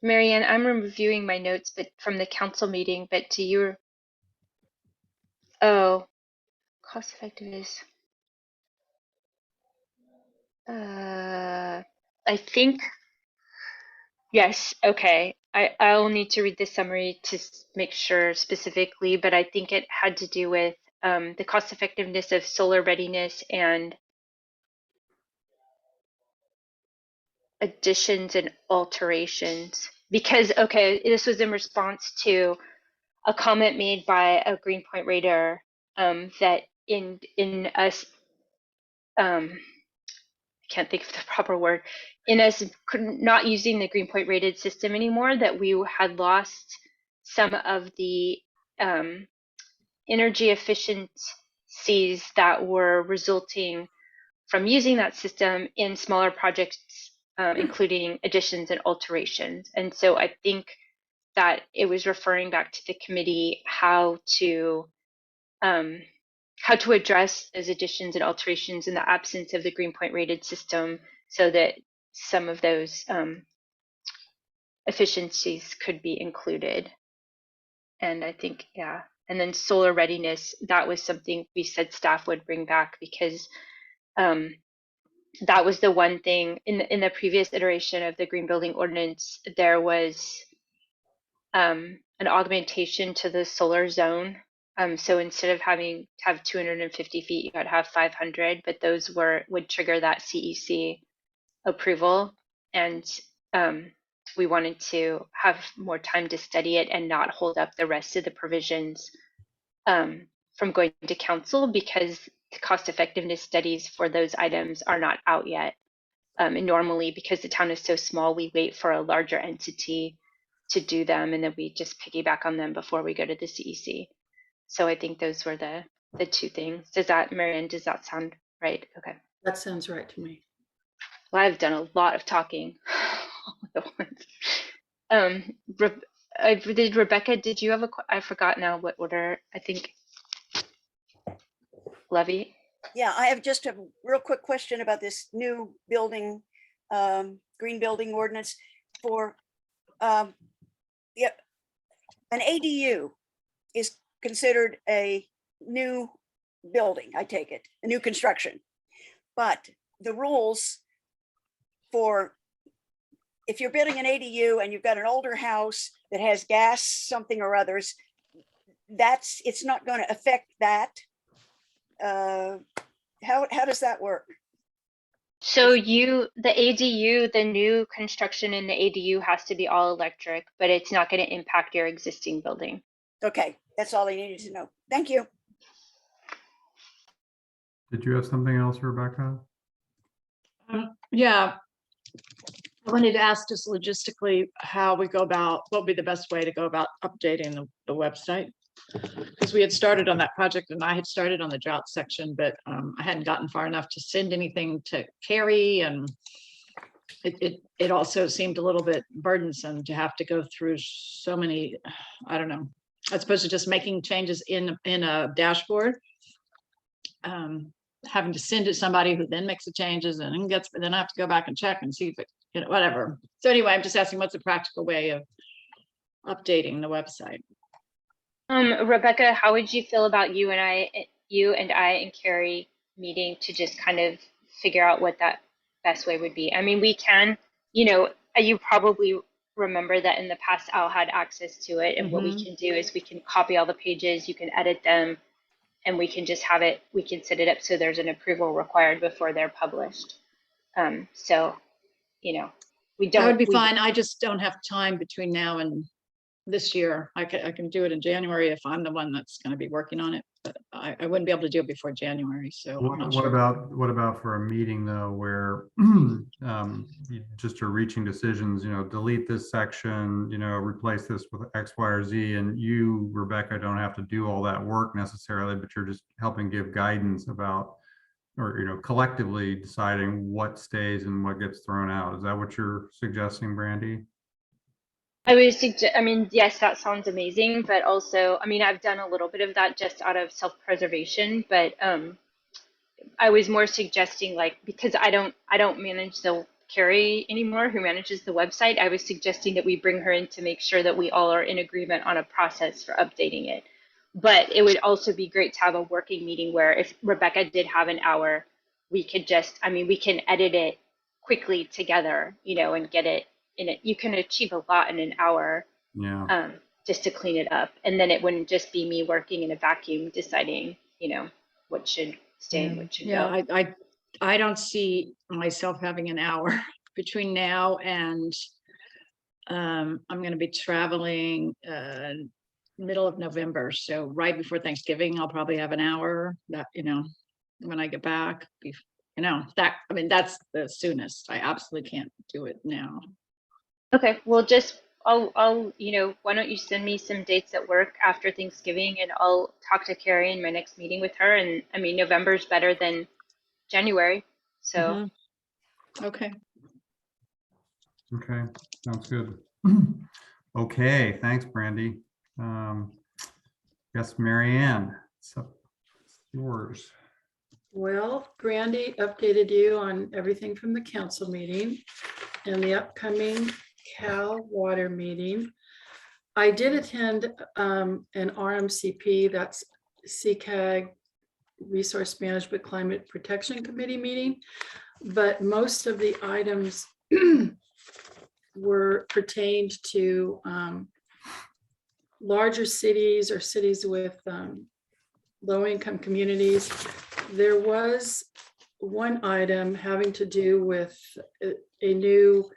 Speaker 7: Marianne, I'm reviewing my notes, but from the council meeting, but to your, oh, cost effectiveness. I think, yes, okay. I'll need to read the summary to make sure specifically, but I think it had to do with the cost effectiveness of solar readiness and additions and alterations. Because, okay, this was in response to a comment made by a Greenpoint Raider that in us, I can't think of the proper word, in us not using the Greenpoint rated system anymore, that we had lost some of the energy efficiencies that were resulting from using that system in smaller projects, including additions and alterations. And so I think that it was referring back to the committee how to address those additions and alterations in the absence of the Greenpoint rated system, so that some of those efficiencies could be included. And I think, yeah. And then solar readiness, that was something we said staff would bring back, because that was the one thing in the previous iteration of the green building ordinance, there was an augmentation to the solar zone. So instead of having to have 250 feet, you got to have 500, but those would trigger that CEC approval. And we wanted to have more time to study it and not hold up the rest of the provisions from going to council, because the cost effectiveness studies for those items are not out yet. And normally, because the town is so small, we wait for a larger entity to do them, and then we just piggyback on them before we go to the CEC. So I think those were the two things. Does that, Marianne, does that sound right? Okay.
Speaker 8: That sounds right to me.
Speaker 7: Well, I've done a lot of talking all at once. Did Rebecca, did you have I forgot now what order, I think. Levy?
Speaker 1: Yeah, I have just a real quick question about this new building, green building ordinance for, an ADU is considered a new building, I take it, a new construction. But the rules for, if you're building an ADU and you've got an older house that has gas something or others, it's not going to affect that. How does that work?
Speaker 7: So the ADU, the new construction in the ADU has to be all electric, but it's not going to impact your existing building.
Speaker 1: Okay, that's all I needed to know. Thank you.
Speaker 3: Did you have something else, Rebecca?
Speaker 2: Yeah. I wanted to ask just logistically how we go about, what would be the best way to go about updating the website? Because we had started on that project and I had started on the drought section, but I hadn't gotten far enough to send anything to Carrie, and it also seemed a little bit burdensome to have to go through so many, I don't know, as opposed to just making changes in a dashboard. Having to send it to somebody who then makes the changes and then I have to go back and check and see if it, whatever. So anyway, I'm just asking, what's a practical way of updating the website?
Speaker 7: Rebecca, how would you feel about you and I and Carrie meeting to just kind of figure out what that best way would be? I mean, we can, you probably remember that in the past Al had access to it, and what we can do is we can copy all the pages, you can edit them, and we can just have it, we can set it up so there's an approval required before they're published. So, we don't.
Speaker 2: That would be fine. I just don't have time between now and this year. I can do it in January if I'm the one that's going to be working on it, but I wouldn't be able to do it before January. So I'm not
Speaker 3: What
Speaker 2: sure.
Speaker 3: about for a meeting though, where you just are reaching decisions, delete this section, replace this with X, Y, or Z, and you, Rebecca, don't have to do all that work necessarily, but you're just helping give guidance about, or collectively deciding what stays and what gets thrown out. Is that what you're suggesting, Brandy?
Speaker 7: I would suggest, yes, that sounds amazing, but also, I've done a little bit of that just out of self-preservation, but I was more suggesting, like, because I don't manage the Carrie anymore, who manages the website. I was suggesting that we bring her in to make sure that we all are in agreement on a process for updating it. But it would also be great to have a working meeting where if Rebecca did have an hour, we could just, we can edit it quickly together, and get it in it. You can achieve a lot in an hour, just to clean it up. And then it wouldn't just be me working in a vacuum deciding, what should stay and what should go.
Speaker 2: I don't see myself having an hour between now and I'm going to be traveling middle of November. So right before Thanksgiving, I'll probably have an hour that, when I get back, that's the soonest. I absolutely can't do it now.
Speaker 7: Okay, well, I'll, why don't you send me some dates at work after Thanksgiving, and I'll talk to Carrie in my next meeting with her. And November's better than January, so.
Speaker 2: Okay.
Speaker 3: Okay, sounds good. Okay, thanks, Brandy. Yes, Mary Ann, it's yours.
Speaker 8: Well, Brandy updated you on everything from the council meeting and the upcoming Cal Water meeting. I did attend an RMCP, that's CCAG Resource Management Climate Protection Committee meeting, but most of the items were pertained to larger cities or cities with low-income communities. There was one item having to do with a new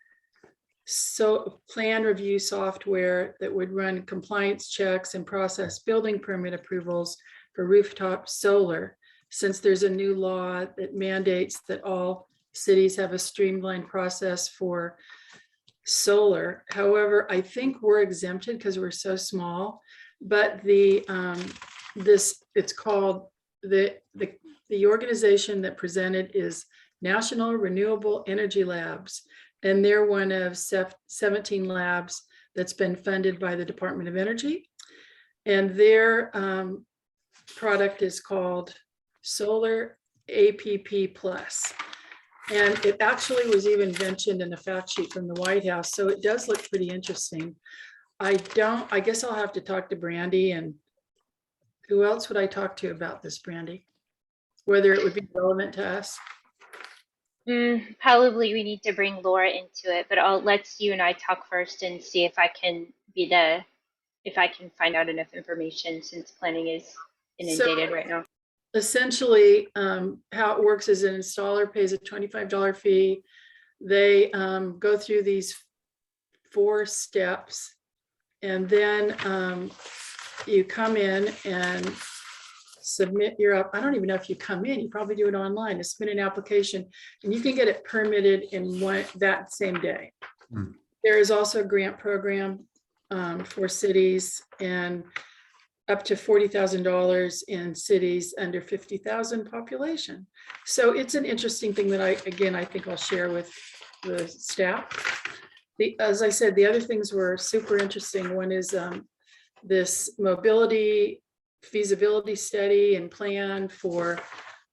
Speaker 8: plan review software that would run compliance checks and process building permit approvals for rooftop solar, since there's a new law that mandates that all cities have a streamlined process for solar. However, I think we're exempted because we're so small, but it's called the organization that presented is National Renewable Energy Labs, and they're one of 17 labs that's been funded by the Department of Energy, and their product is called Solar APP Plus. And it actually was even mentioned in the fact sheet from the White House. So it does look pretty interesting. I guess I'll have to talk to Brandy, and who else would I talk to about this, Brandy? Whether it would be relevant to us?
Speaker 7: Probably we need to bring Laura into it, but let's you and I talk first and see if I can find out enough information, since planning is inundated right now.
Speaker 8: Essentially, how it works is an installer pays a $25 fee. They go through these 4 steps, and then you come in and submit I don't even know if you come in, you probably do it online, submit an application, and you can get it permitted in that same day. There is also a grant program for cities, and up to $40,000 in cities under 50,000 population. So it's an interesting thing that I think I'll share with the staff. As I said, the other things were super interesting. One is this mobility feasibility study and plan for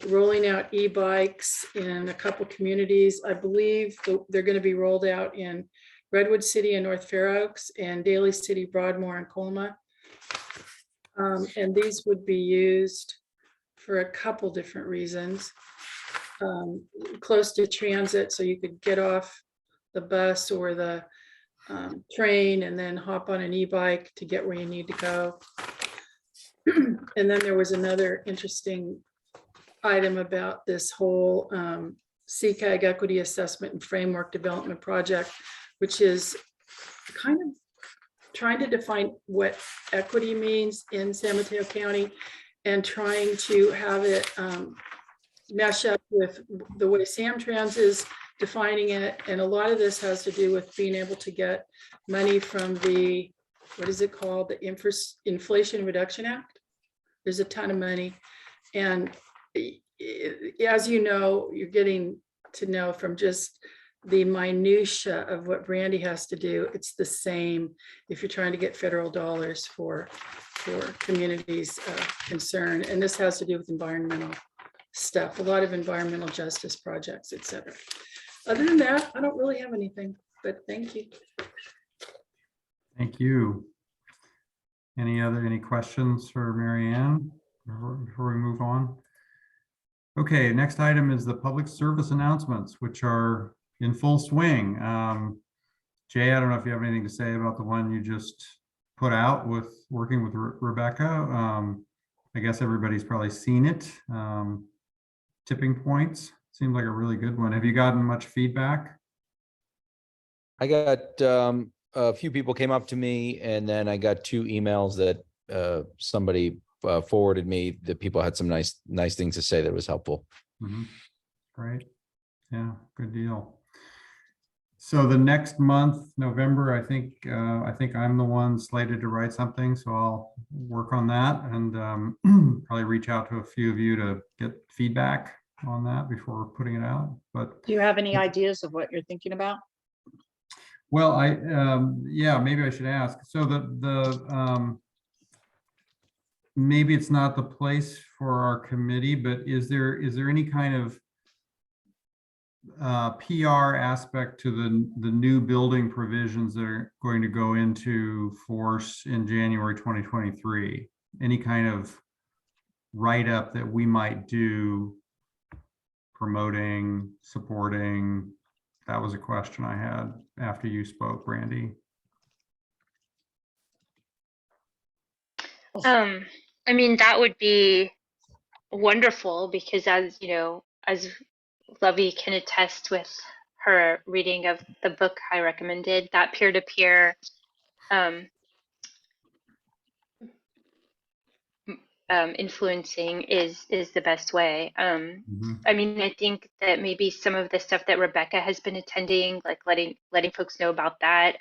Speaker 8: rolling out e-bikes in a couple communities. I believe they're going to be rolled out in Redwood City and North Fair Oaks and Daly City, Broadmoor and Colma. And these would be used for a couple different reasons. Close to transit, so you could get off the bus or the train and then hop on an e-bike to get where you need to go. And then there was another interesting item about this whole CCAG Equity Assessment and Framework Development Project, which is kind of trying to define what equity means in San Mateo County and trying to have it mesh up with the way Samtrans is defining it. And a lot of this has to do with being able to get money from the, what is it called? The Inflation Reduction Act. There's a ton of money. And as you know, you're getting to know from just the minutia of what Brandy has to do. It's the same if you're trying to get federal dollars for communities of concern. And this has to do with environmental stuff, a lot of environmental justice projects, et cetera. Other than that, I don't really have anything, but thank you.
Speaker 3: Thank you. Any questions for Mary Ann before we move on? Okay, next item is the public service announcements, which are in full swing. Jay, I don't know if you have anything to say about the one you just put out with working with Rebecca. I guess everybody's probably seen it. Tipping points seems like a really good one. Have you gotten much feedback?
Speaker 6: I got a few people came up to me, and then I got 2 emails that somebody forwarded me that people had some nice things to say that was helpful.
Speaker 3: Mm-hmm. Great. Yeah, good deal. So the next month, November, I think I'm the one slated to write something, so I'll work on that and probably reach out to a few of you to get feedback on that before putting it out. But
Speaker 2: Do you have any ideas of what you're thinking about?
Speaker 3: well, yeah, maybe I should ask. So the maybe it's not the place for our committee, but is there any kind of PR aspect to the new building provisions that are going to go into force in January 2023? Any kind of write-up that we might do promoting, supporting? That was a question I had after you spoke, Brandy.
Speaker 7: I mean, that would be wonderful because, as you know, as Lovey can attest with her reading of the book I recommended, that peer-to-peer influencing is the best way. I mean, I think that maybe some of the stuff that Rebecca has been attending, like letting folks know about that.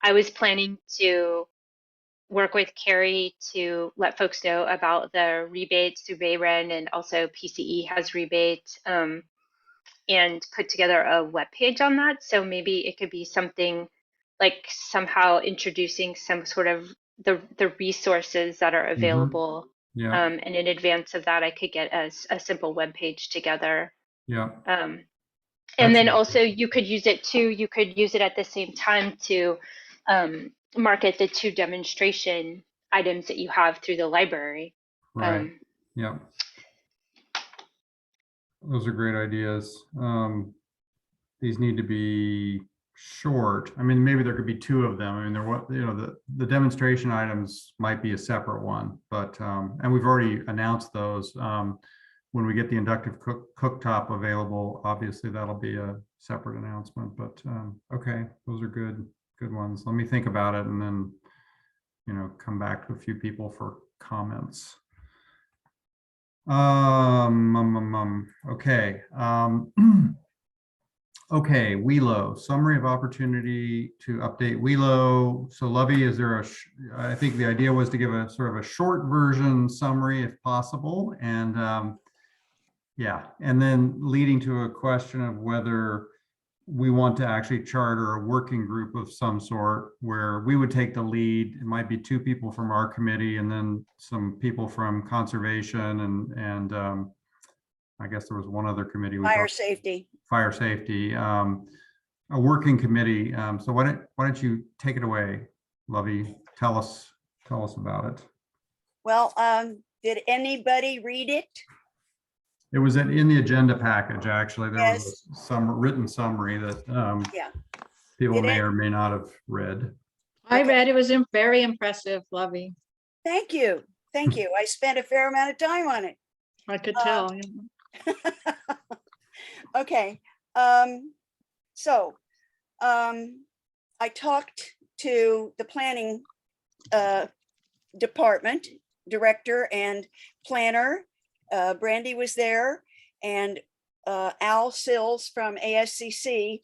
Speaker 7: I was planning to work with Carrie to let folks know about the rebates through BayREN, and also PCE has rebates, and put together a webpage on that. So maybe it could be something like somehow introducing some sort of the resources that are available.
Speaker 3: Yeah.
Speaker 7: And in advance of that, I could get a simple webpage together.
Speaker 3: Yeah.
Speaker 7: And then also you could use it too. You could use it at the same time to market the 2 demonstration items that you have through the library.
Speaker 3: Right. Yeah. Those are great ideas. These need to be short. I mean, maybe there could be 2 of them. I mean, the demonstration items might be a separate one, but and we've already announced those. When we get the inductive cooktop available, obviously that'll be a separate announcement. But okay, those are good ones. Let me think about it and then, come back to a few people for comments. Okay. Okay, WELO, summary of opportunity to update WELO. So Lovey, is there I think the idea was to give a sort of a short version summary if possible. And yeah, and then leading to a question of whether we want to actually charter a working group of some sort where we would take the lead. It might be 2 people from our committee and then some people from conservation and I guess there was one other committee.
Speaker 1: Fire safety.
Speaker 3: Fire safety, a working committee. So why don't you take it away, Lovey? Tell us about it.
Speaker 1: Well, did anybody read it?
Speaker 3: It was in the agenda package, actually. There
Speaker 1: Yes.
Speaker 3: was some written summary that
Speaker 1: Yeah.
Speaker 3: people
Speaker 1: Did
Speaker 3: may
Speaker 1: it-
Speaker 3: or may not have read.
Speaker 2: I
Speaker 1: Okay.
Speaker 2: read, it was very impressive, Lovey.
Speaker 1: Thank you. Thank you. I spent a fair amount of time on it.
Speaker 2: I could
Speaker 1: Uh,
Speaker 2: tell.
Speaker 1: Okay, so, I talked to the planning department director and planner. Brandy was there, and Al Sills from ASCC.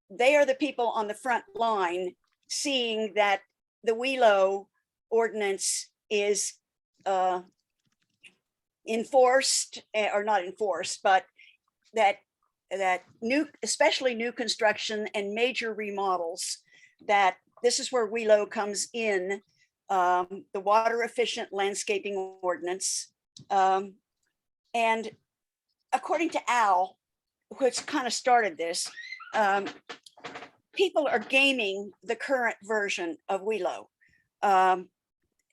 Speaker 1: They are the people on the front line seeing that the Wheelo ordinance is enforced, or not enforced, but that new, especially new construction and major remodels, that this is where Wheelo comes in, the water efficient landscaping ordinance. And according to Al, which kind of started this, people are gaming the current version of Wheelo.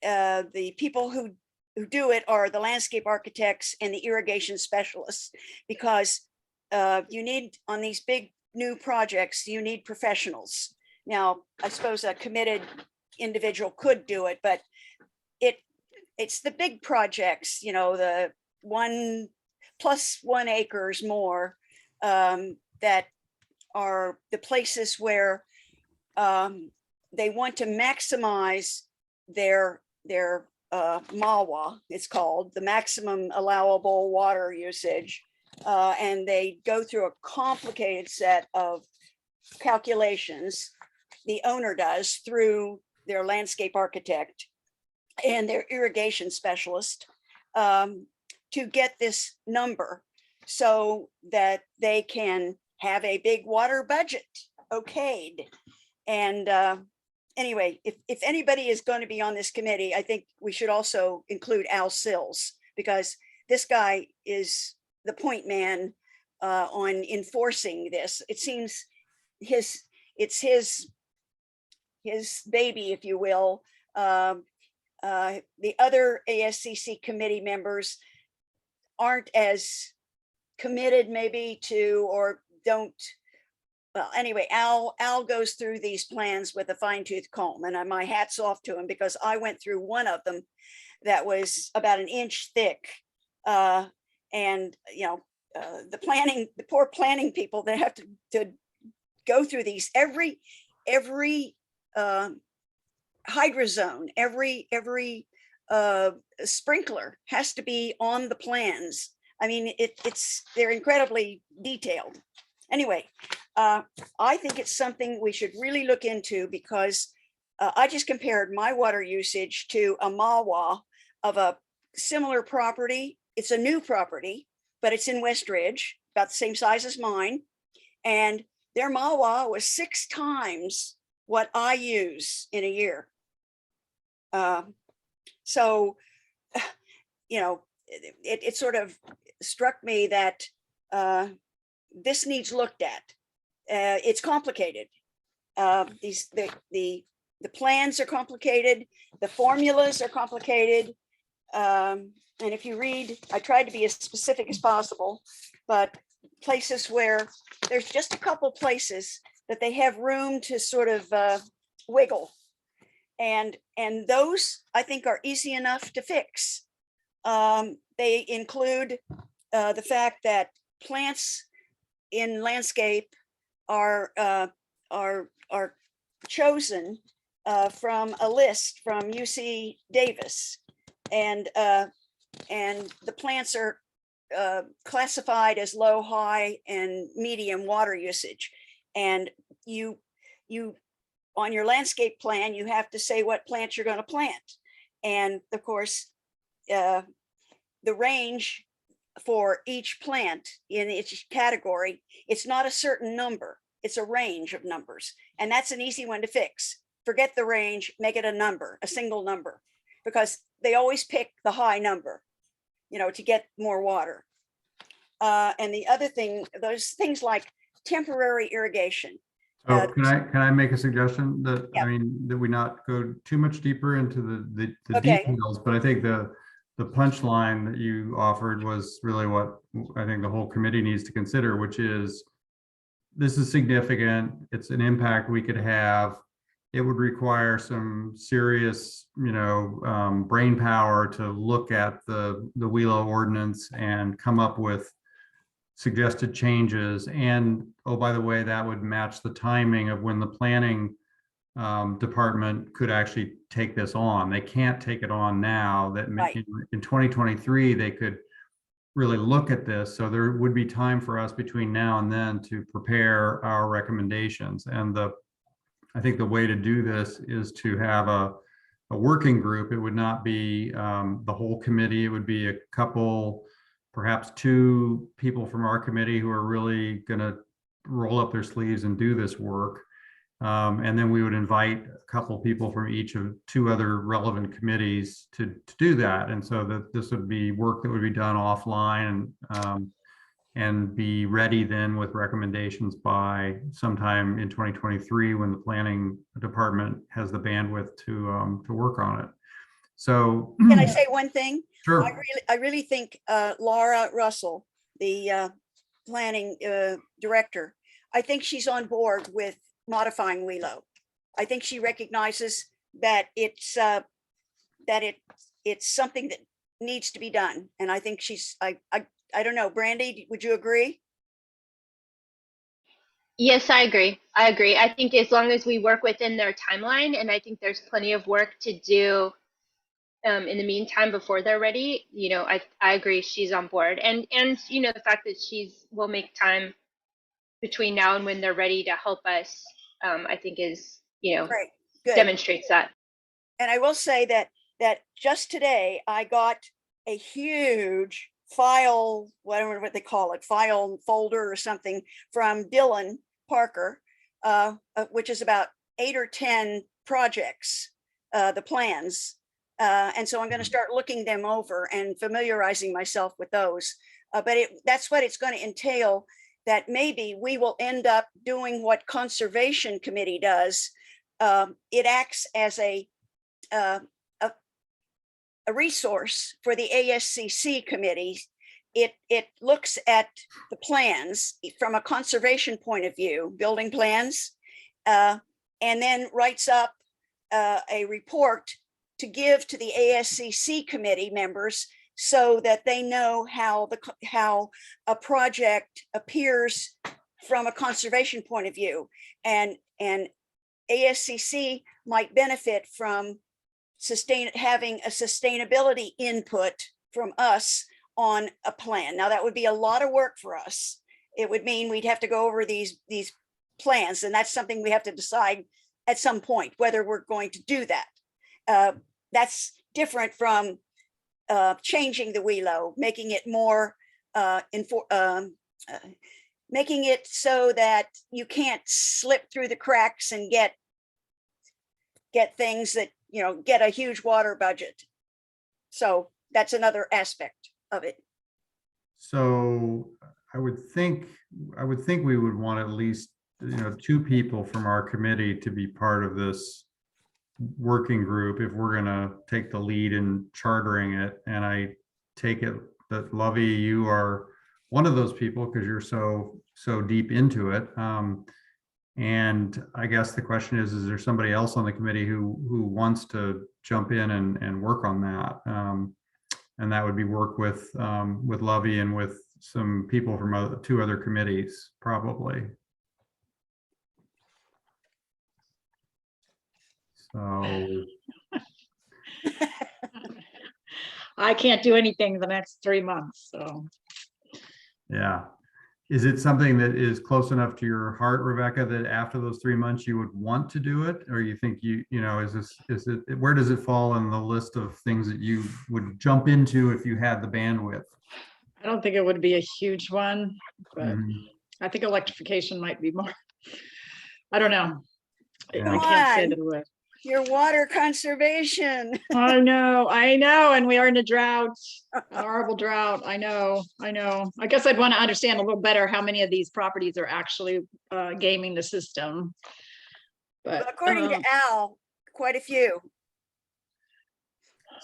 Speaker 1: The people who do it are the landscape architects and the irrigation specialists, because you need, on these big new projects, you need professionals. Now, I suppose a committed individual could do it, but it's the big projects, you know, the 1 + 1 acres more, that are the places where they want to maximize their MAWA, it's called, the maximum allowable water usage. And they go through a complicated set of calculations, the owner does, through their landscape architect and their irrigation specialist, to get this number so that they can have a big water budget okayed. And anyway, if anybody is going to be on this committee, I think we should also include Al Sills, because this guy is the point man on enforcing this. It seems it's his baby, if you will. The other ASCC committee members aren't as committed maybe to, or don't. Well, anyway, Al goes through these plans with a fine-tooth comb, and my hat's off to him, because I went through one of them that was about 1 inch thick. And you know, the poor planning people, they have to go through these, every hydrozone, every sprinkler has to be on the plans. I mean, they're incredibly detailed. Anyway, I think it's something we should really look into, because I just compared my water usage to a MAWA of a similar property. It's a new property, but it's in Westridge, about the same size as mine. And their MAWA was 6 times what I use in a year. So, you know, it sort of struck me that this needs looked at. It's complicated. The plans are complicated. The formulas are complicated. And if you read, I tried to be as specific as possible, but places where there's just a couple places that they have room to sort of wiggle. And those, I think, are easy enough to fix. They include the fact that plants in landscape are chosen from a list from UC Davis, and the plants are classified as low, high, and medium water usage. And you on your landscape plan, you have to say what plants you're going to plant. And of course, the range for each plant in each category. It's not a certain number. It's a range of numbers. And that's an easy one to fix. Forget the range, make it a number, a single number, because they always pick the high number, to get more water. And the other thing, those things like temporary irrigation.
Speaker 3: So can I make a suggestion that,
Speaker 1: Yeah.
Speaker 3: I mean, that we not go too much deeper into the
Speaker 1: Okay.
Speaker 3: details, but I think the punchline that you offered was really what I think the whole committee needs to consider, which is this is significant. It's an impact we could have. It would require some serious, brain power to look at the WELO ordinance and come up with suggested changes. And, oh, by the way, that would match the timing of when the planning department could actually take this on. They can't take it on now. That
Speaker 1: Right.
Speaker 3: in 2023, they could really look at this. So there would be time for us between now and then to prepare our recommendations. And I think the way to do this is to have a working group. It would not be the whole committee. It would be a couple, perhaps 2 people from our committee who are really going to roll up their sleeves and do this work. And then we would invite a couple people from each of 2 other relevant committees to do that. And so that this would be work that would be done offline and be ready then with recommendations by sometime in 2023 when the planning department has the bandwidth to work on it. So
Speaker 1: Can I say one thing?
Speaker 3: sure.
Speaker 1: I really think Laura Russell, the planning director, I think she's on board with modifying WELO. I think she recognizes that it's something that needs to be done. And I think I don't know, Brandy, would you agree?
Speaker 7: Yes, I agree. I think as long as we work within their timeline, and I think there's plenty of work to do in the meantime before they're ready, I agree she's on board. And the fact that will make time between now and when they're ready to help us, I think is,
Speaker 1: Great, good.
Speaker 7: demonstrates that.
Speaker 1: And I will say that just today I got a huge file, whatever what they call it, file folder or something from Dylan Parker, which is about 8 or 10 projects, the plans. And so I'm going to start looking them over and familiarizing myself with those. But that's what it's going to entail, that maybe we will end up doing what Conservation Committee does. It acts as a resource for the ASCC committee. It looks at the plans from a conservation point of view, building plans, and then writes up a report to give to the ASCC committee members so that they know how a project appears from a conservation point of view. And ASCC might benefit from having a sustainability input from us on a plan. Now that would be a lot of work for us. It would mean we'd have to go over these plans, and that's something we have to decide at some point whether we're going to do that. That's different from changing the WELO, making it more making it so that you can't slip through the cracks and get things that get a huge water budget. So that's another aspect of it.
Speaker 3: So I would think we would want at least 2 people from our committee to be part of this working group if we're going to take the lead in chartering it. And I take it that Lovey, you are one of those people because you're so deep into it. And I guess the question is there somebody else on the committee who wants to jump in and work on that? And that would be work with Lovey and with some people from 2 other committees, probably. So
Speaker 2: I can't do anything the next 3 months, so.
Speaker 3: yeah. Is it something that is close enough to your heart, Rebecca, that after those 3 months you would want to do it? Or you think where does it fall in the list of things that you would jump into if you had the bandwidth?
Speaker 2: I don't think it would be a huge one, but
Speaker 3: Mhm.
Speaker 2: I think electrification might be more. I don't know. I
Speaker 3: Yeah.
Speaker 2: can't say
Speaker 1: Come
Speaker 2: that it would.
Speaker 1: Your water conservation.
Speaker 2: I know, and we are in a drought, a horrible drought. I know. I guess I'd want to understand a little better how many of these properties are actually gaming the system. But
Speaker 1: Well, according to Al, quite a few.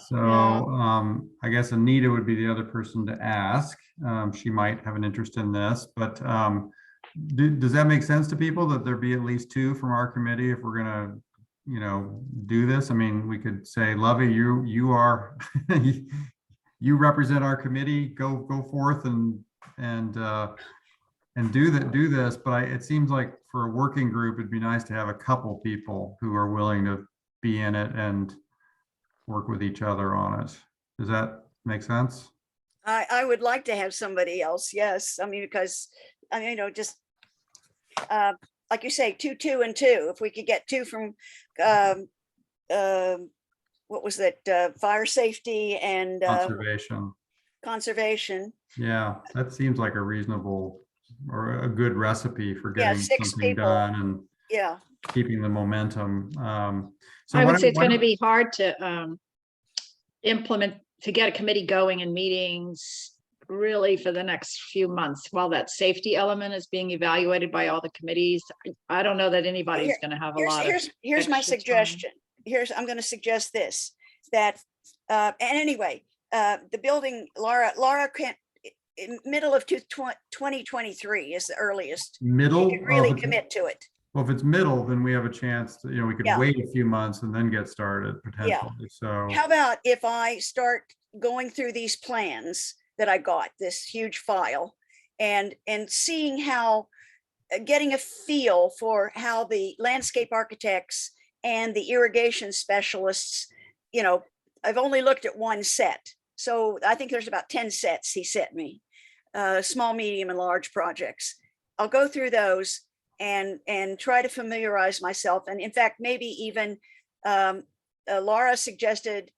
Speaker 3: So
Speaker 2: Yeah.
Speaker 3: I guess Anita would be the other person to ask. She might have an interest in this, but does that make sense to people that there be at least two from our committee if we're gonna, do this? I mean, we could say, Lovey, you are, you represent our committee, go forth and do this, but it seems like for a working group, it'd be nice to have a couple people who are willing to be in it and work with each other on it. Does that make sense?
Speaker 1: I would like to have somebody else, yes. I mean, because, just like you say, two, and two. If we could get two from, what was that, fire safety and
Speaker 3: Conservation.
Speaker 1: conservation.
Speaker 3: Yeah, that seems like a reasonable or a good recipe for
Speaker 1: Yeah,
Speaker 3: getting
Speaker 1: 6
Speaker 3: something
Speaker 1: people.
Speaker 3: done and
Speaker 1: Yeah,
Speaker 3: keeping the momentum. So
Speaker 2: I
Speaker 3: why
Speaker 2: would say
Speaker 3: don't-
Speaker 2: it's
Speaker 3: why
Speaker 2: going to
Speaker 3: don't-
Speaker 2: be hard to implement, to get a committee going in meetings really for the next few months while that safety element is being evaluated by all the committees. I don't know that anybody's
Speaker 1: Here-
Speaker 2: going to have a lot of.
Speaker 1: here's my
Speaker 2: extra time.
Speaker 1: suggestion. I'm going to suggest this, that, and anyway, the building, Laura can't, in middle of 2023 is the earliest.
Speaker 3: Middle?
Speaker 1: You could really
Speaker 3: of the-
Speaker 1: commit to it.
Speaker 3: Well, if it's middle, then we have a chance to, we could
Speaker 1: Yeah.
Speaker 3: wait a few months and then get started potentially. So,
Speaker 1: How about if I start going through these plans that I got, this huge file, and seeing how, getting a feel for how the landscape architects and the irrigation specialists, I've only looked at one set. So I think there's about 10 sets he sent me, small, medium, and large projects. I'll go through those and try to familiarize myself. And in fact, maybe even Laura suggested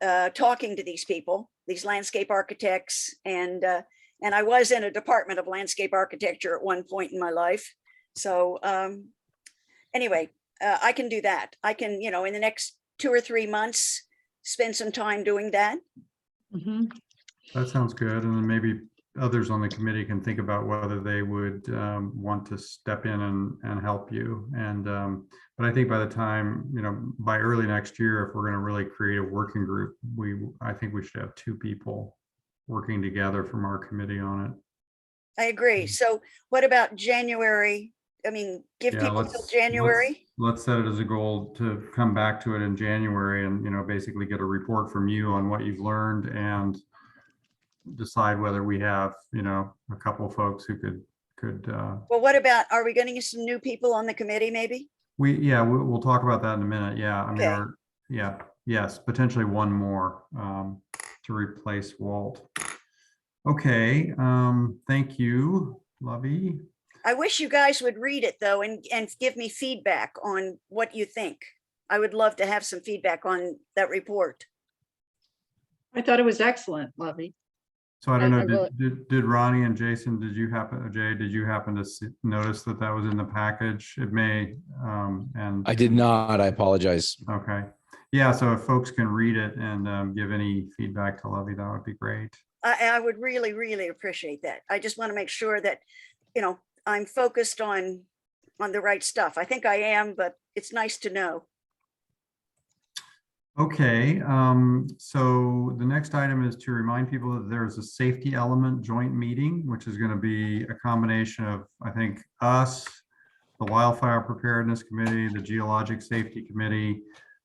Speaker 1: talking to these people, these landscape architects, and I was in a department of landscape architecture at one point in my life. So anyway, I can do that. I can, in the next 2 or 3 months, spend some time doing that.
Speaker 2: Mhm.
Speaker 3: that sounds good. And then maybe others on the committee can think about whether they would want to step in and help you. And but I think by the time, by early next year, if we're going to really create a working group, I think we should have 2 people working together from our committee on it.
Speaker 1: I agree. So what about January? I mean, give
Speaker 3: Yeah,
Speaker 1: people till January?
Speaker 3: Let's set it as a goal to come back to it in January and, basically get a report from you on what you've learned and decide whether we have, a couple of folks who could,
Speaker 1: Well, what about, are we going to get some new people on the committee maybe?
Speaker 3: we'll talk about that in a minute. Yeah. I mean,
Speaker 1: Okay.
Speaker 3: yes, potentially one more to replace Walt. Okay. Thank you, Lovey.
Speaker 1: I wish you guys would read it though, and give me feedback on what you think. I would love to have some feedback on that report.
Speaker 2: I thought it was excellent, Lovey.
Speaker 3: So I don't
Speaker 2: I
Speaker 3: know, did Ronnie and Jason, did you happen to notice that was in the package? It may, and.
Speaker 6: I did not. I apologize.
Speaker 3: Okay. Yeah, so if folks can read it and give any feedback to Lovey, that would be great.
Speaker 1: I would really, really appreciate that. I just want to make sure that, I'm focused on the right stuff. I think I am, but it's nice to know.
Speaker 3: Okay, so the next item is to remind people that there is a safety element joint meeting, which is going to be a combination of, I think, us, the Wildfire Preparedness Committee, the Geologic Safety Committee,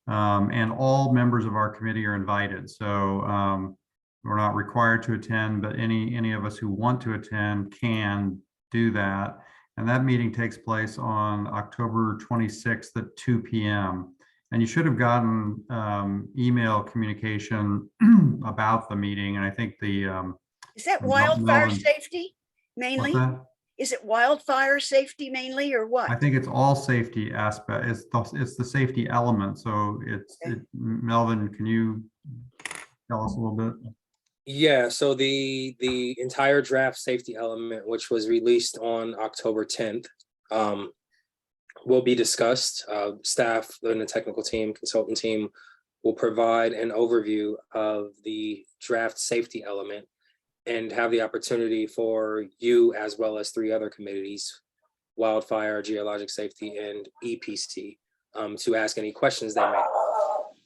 Speaker 3: and all members of our committee are invited. So we're not required to attend, but any of us who want to attend can do that. And that meeting takes place on October 26th at 2 p.m. And you should have gotten email communication about the meeting. And I think the
Speaker 1: Is that
Speaker 3: Mel-
Speaker 1: wildfire
Speaker 3: Melvin-
Speaker 1: safety
Speaker 3: what's
Speaker 1: mainly?
Speaker 3: that?
Speaker 1: Is it wildfire safety mainly or what?
Speaker 3: I think it's all safety aspect. It's the safety element. So
Speaker 1: Okay.
Speaker 3: Melvin, can you tell us a little bit?
Speaker 10: Yeah, so the entire draft safety element, which was released on October 10th, will be discussed. Staff and the technical team, consultant team will provide an overview of the draft safety element and have the opportunity for you, as well as 3 other committees, wildfire, geologic safety, and EPC, to ask any questions they may have.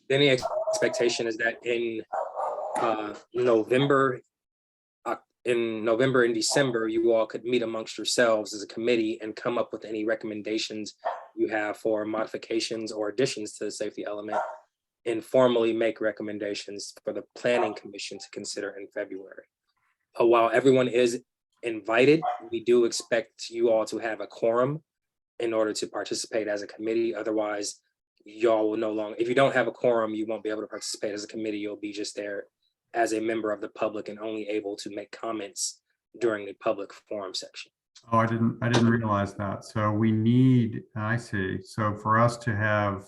Speaker 10: Then the expectation is that in November and December, you all could meet amongst yourselves as a committee and come up with any recommendations you have for modifications or additions to the safety element, and formally make recommendations for the planning commission to consider in February. While everyone is invited, we do expect you all to have a quorum in order to participate as a committee. Otherwise, y'all will no longer, if you don't have a quorum, you won't be able to participate as a committee. You'll be just there as a member of the public and only able to make comments during the public forum section.
Speaker 3: Oh, I didn't realize that. So we need, I see. So for us to have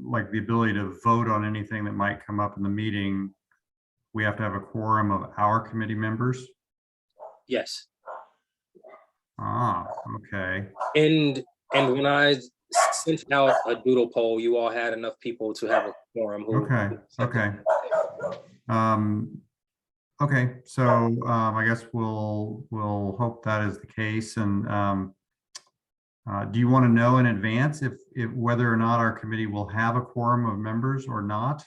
Speaker 3: like the ability to vote on anything that might come up in the meeting, we have to have a quorum of our committee members.
Speaker 10: Yes.
Speaker 3: Ah, okay.
Speaker 10: And when I sent out a doodle poll, you all had enough people to have a quorum.
Speaker 3: Okay. Okay, so I guess we'll hope that is the case. And do you want to know in advance if whether or not our committee will have a quorum of members or not?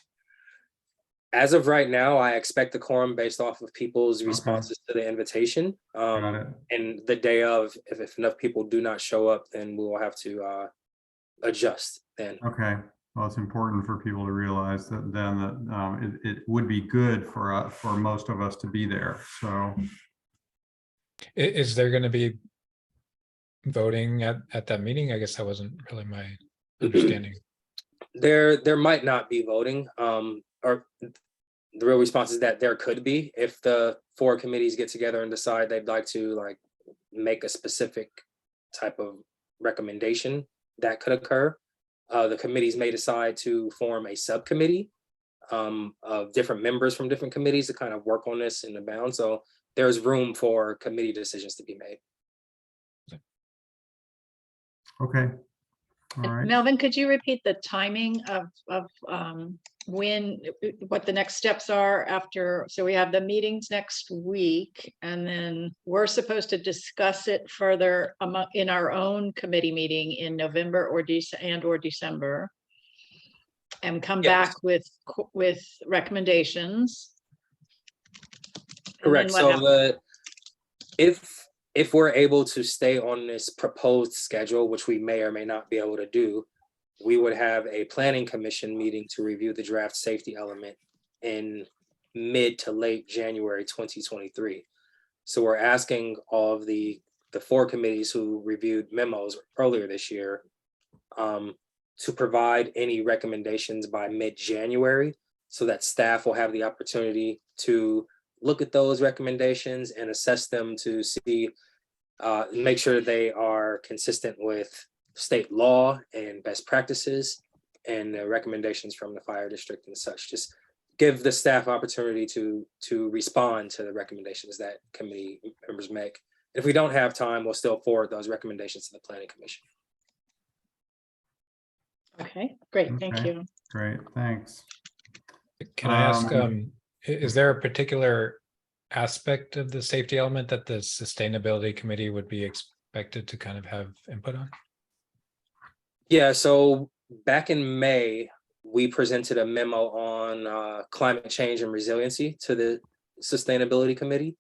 Speaker 10: As of right now, I expect the quorum based off of people's responses to the invitation.
Speaker 3: Got it.
Speaker 10: And the day of, if enough people do not show up, then we will have to adjust then.
Speaker 3: Okay. Well, it's important for people to realize that then that it would be good for most of us to be there. So
Speaker 9: Is there going to be voting at that meeting? I guess that wasn't really my understanding.
Speaker 10: There might not be voting, or the real response is that there could be, if the 4 committees get together and decide they'd like to like make a specific type of recommendation that could occur. The committees may decide to form a subcommittee of different members from different committees to kind of work on this in the bound. So there's room for committee decisions to be made.
Speaker 3: okay. All right.
Speaker 2: Melvin, could you repeat the timing of what the next steps are after? So we have the meetings next week, and then we're supposed to discuss it further in our own committee meeting in November or December, and come
Speaker 10: Yes.
Speaker 2: back with recommendations. And then
Speaker 10: Correct.
Speaker 2: what
Speaker 10: So
Speaker 2: happens?
Speaker 10: if we're able to stay on this proposed schedule, which we may or may not be able to do, we would have a planning commission meeting to review the draft safety element in mid to late January 2023. So we're asking all of the 4 committees who reviewed memos earlier this year to provide any recommendations by mid-January, so that staff will have the opportunity to look at those recommendations and assess them to see, make sure they are consistent with state law and best practices and the recommendations from the fire district and such. Just give the staff opportunity to respond to the recommendations that committee members make. If we don't have time, we'll still forward those recommendations to the planning commission.
Speaker 2: Okay, great, thank
Speaker 3: Okay.
Speaker 2: you.
Speaker 3: Great, thanks.
Speaker 9: Can I ask, is there a particular aspect of the safety element that the sustainability committee would be expected to kind of have input on?
Speaker 10: Yeah, so back in May, we presented a memo on climate change and resiliency to the sustainability committee.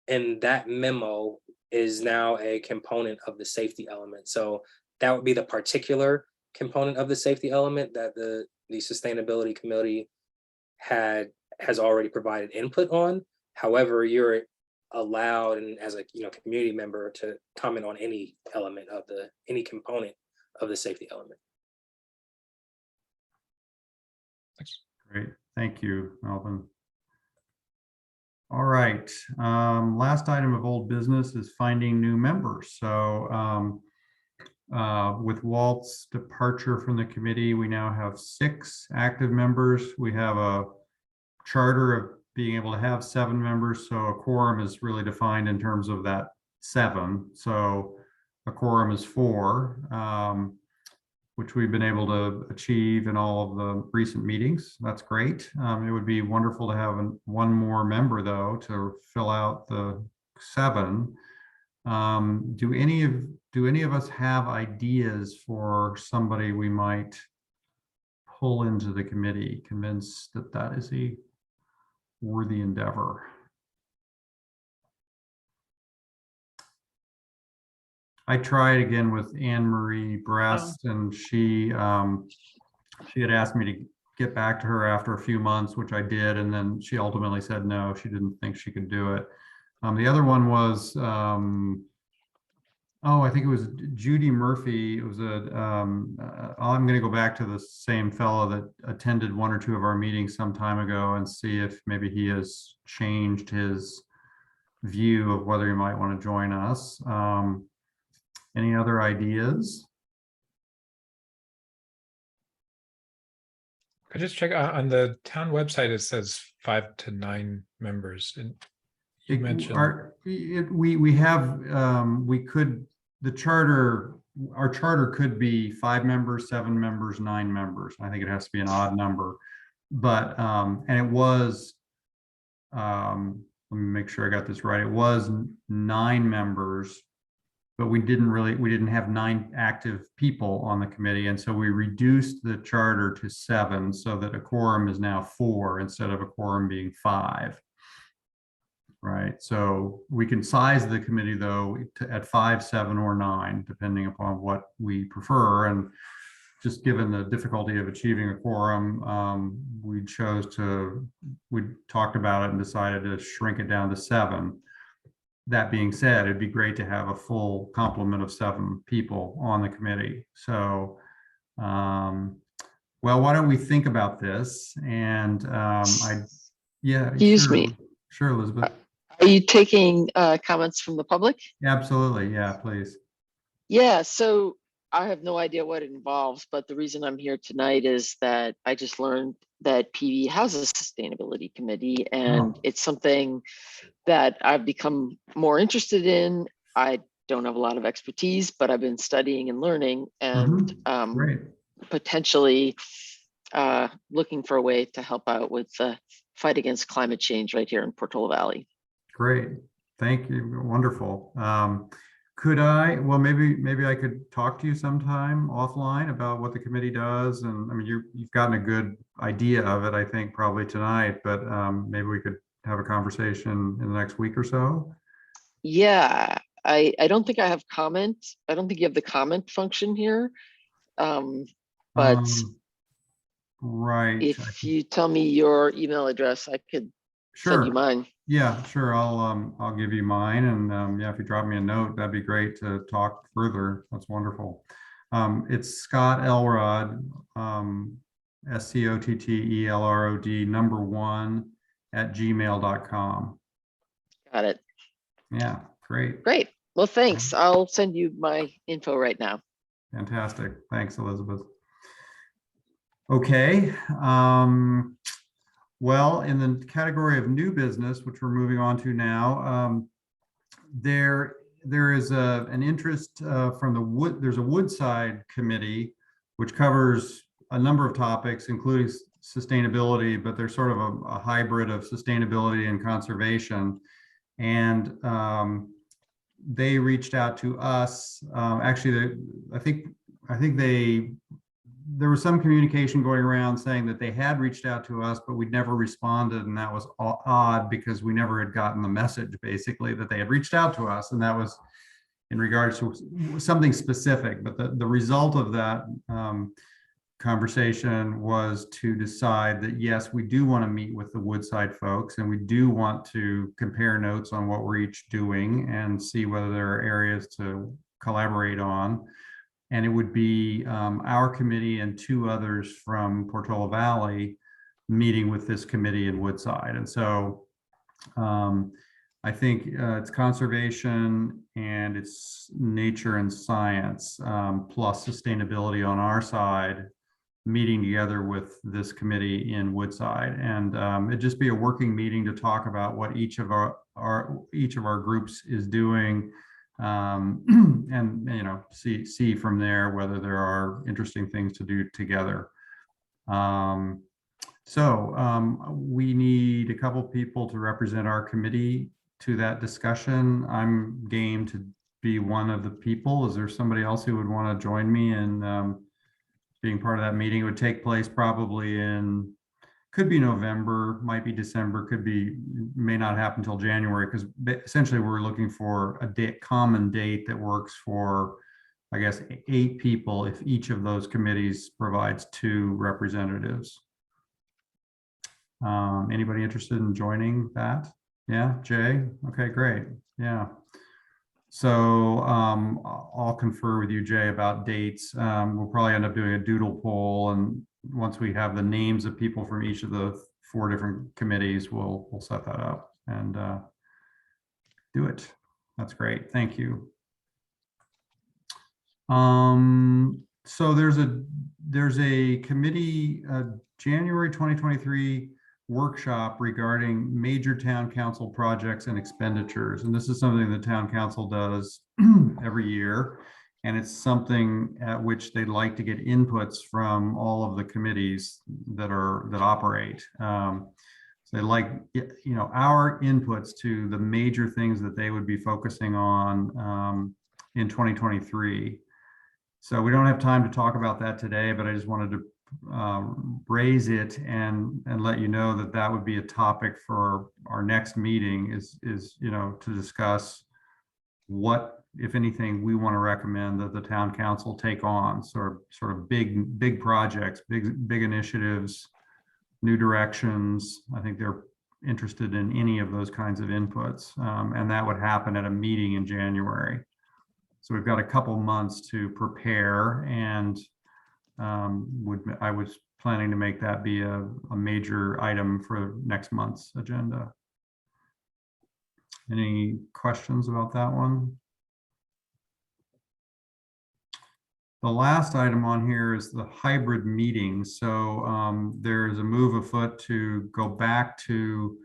Speaker 10: And that memo is now a component of the safety element. So that would be the particular component of the safety element that the sustainability committee has already provided input on. However, you're allowed, and as a community member, to comment on any element of any component of the safety element.
Speaker 3: Great, thank you, Melvin. All right, last item of old business is finding new members. So with Walt's departure from the committee, we now have 6 active members. We have a charter of being able to have 7 members. So a quorum is really defined in terms of that 7. So a quorum is 4, which we've been able to achieve in all of the recent meetings. That's great. It would be wonderful to have one more member, though, to fill out the 7. Do any of us have ideas for somebody we might pull into the committee, convinced that that is a worthy endeavor? I tried again with Anne Marie Brest, and she had asked me to get back to her after a few months, which I did, and then she ultimately said no, she didn't think she could do it. The other one was, I think it was Judy Murphy. It was I'm going to go back to the same fellow that attended 1 or 2 of our meetings some time ago and see if maybe he has changed his view of whether he might want to join us. Any other ideas?
Speaker 9: I just check on the town website, it says 5 to 9 members. And you mentioned
Speaker 3: our charter could be 5 members, 7 members, 9 members. I think it has to be an odd number, but and it was, let me make sure I got this right. It was 9 members, but we didn't have 9 active people on the committee. And so we reduced the charter to 7 so that a quorum is now 4 instead of a quorum being 5. Right. So we can size the committee, though, at 5, 7, or 9, depending upon what we prefer. And just given the difficulty of achieving a quorum, we talked about it and decided to shrink it down to 7. That being said, it'd be great to have a full complement of 7 people on the committee. So, well, why don't we think about this? And
Speaker 4: Excuse me.
Speaker 3: Sure, Elizabeth.
Speaker 4: Are you taking comments from the public?
Speaker 3: Absolutely. Yeah, please.
Speaker 4: Yeah, so I have no idea what it involves, but the reason I'm here tonight is that I just learned that PV has a sustainability committee, and it's something that I've become more interested in. I don't have a lot of expertise, but I've been studying and learning, and potentially looking for a way to help out with the fight against climate change right here in Portola Valley.
Speaker 3: Great. Thank you. Wonderful. Well, maybe I could talk to you sometime offline about what the committee does. And I mean, you've gotten a good idea of it, I think, probably tonight, but maybe we could have a conversation in the next week or so.
Speaker 4: Yeah, I don't think I have comment. I don't think you have the comment function here. But
Speaker 3: right.
Speaker 4: If you tell me your email address, I could send you mine.
Speaker 3: Yeah, sure. I'll give you mine, and yeah, if you drop me a note, that'd be great to talk further. That's wonderful. It's Scott Elrod, SCOTTELROD #1 @gmail.com.
Speaker 4: Got it.
Speaker 3: Yeah, great.
Speaker 4: Great. Well, thanks. I'll send you my info right now.
Speaker 3: Fantastic. Thanks, Elizabeth. Okay. Well, in the category of new business, which we're moving on to now, there is an interest from there's a Woodside committee, which covers a number of topics, including sustainability, but they're sort of a hybrid of sustainability and conservation. And they reached out to us. Actually, I think there was some communication going around saying that they had reached out to us, but we'd never responded. And that was odd because we never had gotten the message, basically, that they had reached out to us. And that was in regards to something specific. But the result of that conversation was to decide that, yes, we do want to meet with the Woodside folks, and we do want to compare notes on what we're each doing and see whether there are areas to collaborate on. And it would be our committee and 2 others from Portola Valley meeting with this committee in Woodside. And so I think it's conservation and it's nature and science plus sustainability on our side meeting together with this committee in Woodside, and it'd just be a working meeting to talk about what each of our groups is doing, and you know, see from there whether there are interesting things to do together. We need a couple people to represent our committee to that discussion. I'm game to be one of the people. Is there somebody else who would want to join me in being part of that meeting? It would take place probably in, could be November, might be December, may not happen until January, because essentially we're looking for a common date that works for, I guess, 8 people if each of those committees provides 2 representatives. Anybody interested in joining that? Yeah, Jay? Okay, great. Yeah. So I'll confer with you, Jay, about dates. We'll probably end up doing a doodle poll, and once we have the names of people from each of the 4 different committees, we'll set that up and do it. That's great. Thank you. So there's a committee, January 2023 workshop regarding major town council projects and expenditures. And this is something the town council does every year. And it's something at which they'd like to get inputs from all of the committees that operate. So they like, you know, our inputs to the major things that they would be focusing on in 2023. So we don't have time to talk about that today, but I just wanted to raise it and let you know that that would be a topic for our next meeting is, you know, to discuss what, if anything, we want to recommend that the town council take on, sort of big projects, big initiatives, new directions. I think they're interested in any of those kinds of inputs, and that would happen at a meeting in January. So we've got a couple months to prepare, and I was planning to make that be a major item for next month's agenda. Any questions about that one? The last item on here is the hybrid meetings. So there's a move afoot to go back to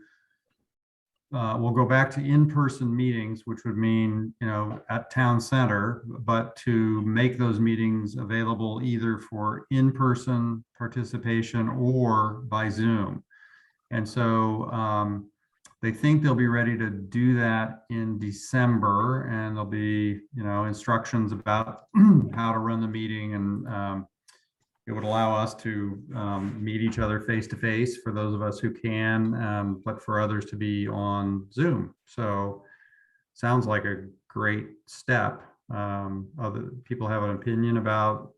Speaker 3: we'll go back to in-person meetings, which would mean, you know, at town center, but to make those meetings available either for in-person participation or by Zoom. And so they think they'll be ready to do that in December, and there'll be, you know, instructions about how to run the meeting, and it would allow us to meet each other face to face for those of us who can, but for others to be on Zoom. So sounds like a great step. Other people have an opinion about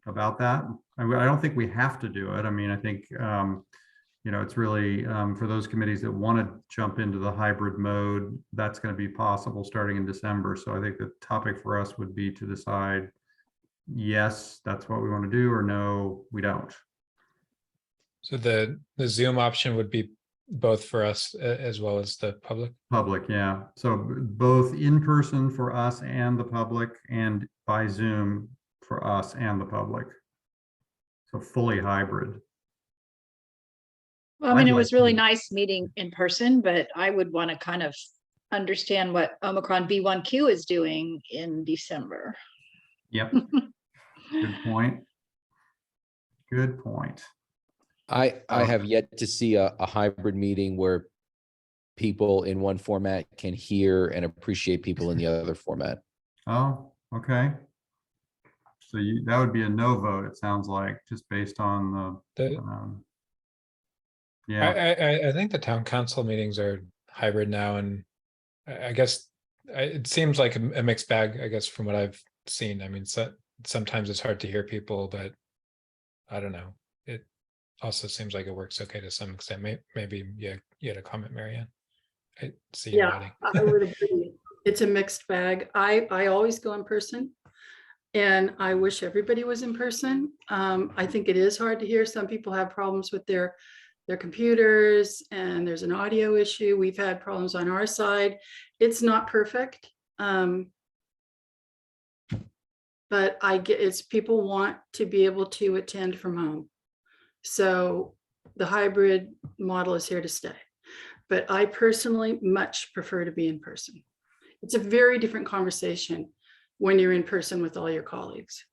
Speaker 3: that. I don't think we have to do it. I mean, I think, you know, it's really for those committees that want to jump into the hybrid mode, that's going to be possible starting in December. So I think the topic for us would be to decide, yes, that's what we want to do, or no, we don't.
Speaker 9: So the Zoom option would be both for us as well as the public?
Speaker 3: Public, yeah. So both in person for us and the public, and by Zoom for us and the public. So fully hybrid.
Speaker 2: Well, I mean,
Speaker 3: I'd
Speaker 2: it
Speaker 3: like
Speaker 2: was really
Speaker 3: to-
Speaker 2: nice meeting in person, but I would want to kind of understand what Omicron B1Q is doing in December.
Speaker 3: Yep. Good point. Good point.
Speaker 6: I have yet to see a hybrid meeting where people in one format can hear and appreciate people in the other format.
Speaker 3: Oh, okay. So that would be a no vote, it sounds like, just based on the, yeah.
Speaker 9: I think the town council meetings are hybrid now, and I guess it seems like a mixed bag, I guess, from what I've seen. I mean, sometimes it's hard to hear people, but I don't know. It also seems like it works okay to some extent. Maybe you had a comment, Marianne. I see you nodding.
Speaker 8: I would agree. It's a mixed bag. I always go in person, and I wish everybody was in person. I think it is hard to hear. Some people have problems with their computers, and there's an audio issue. We've had problems on our side. It's not perfect. but I get, it's people want to be able to attend from home. So the hybrid model is here to stay. But I personally much prefer to be in person. It's a very different conversation when you're in person with all your colleagues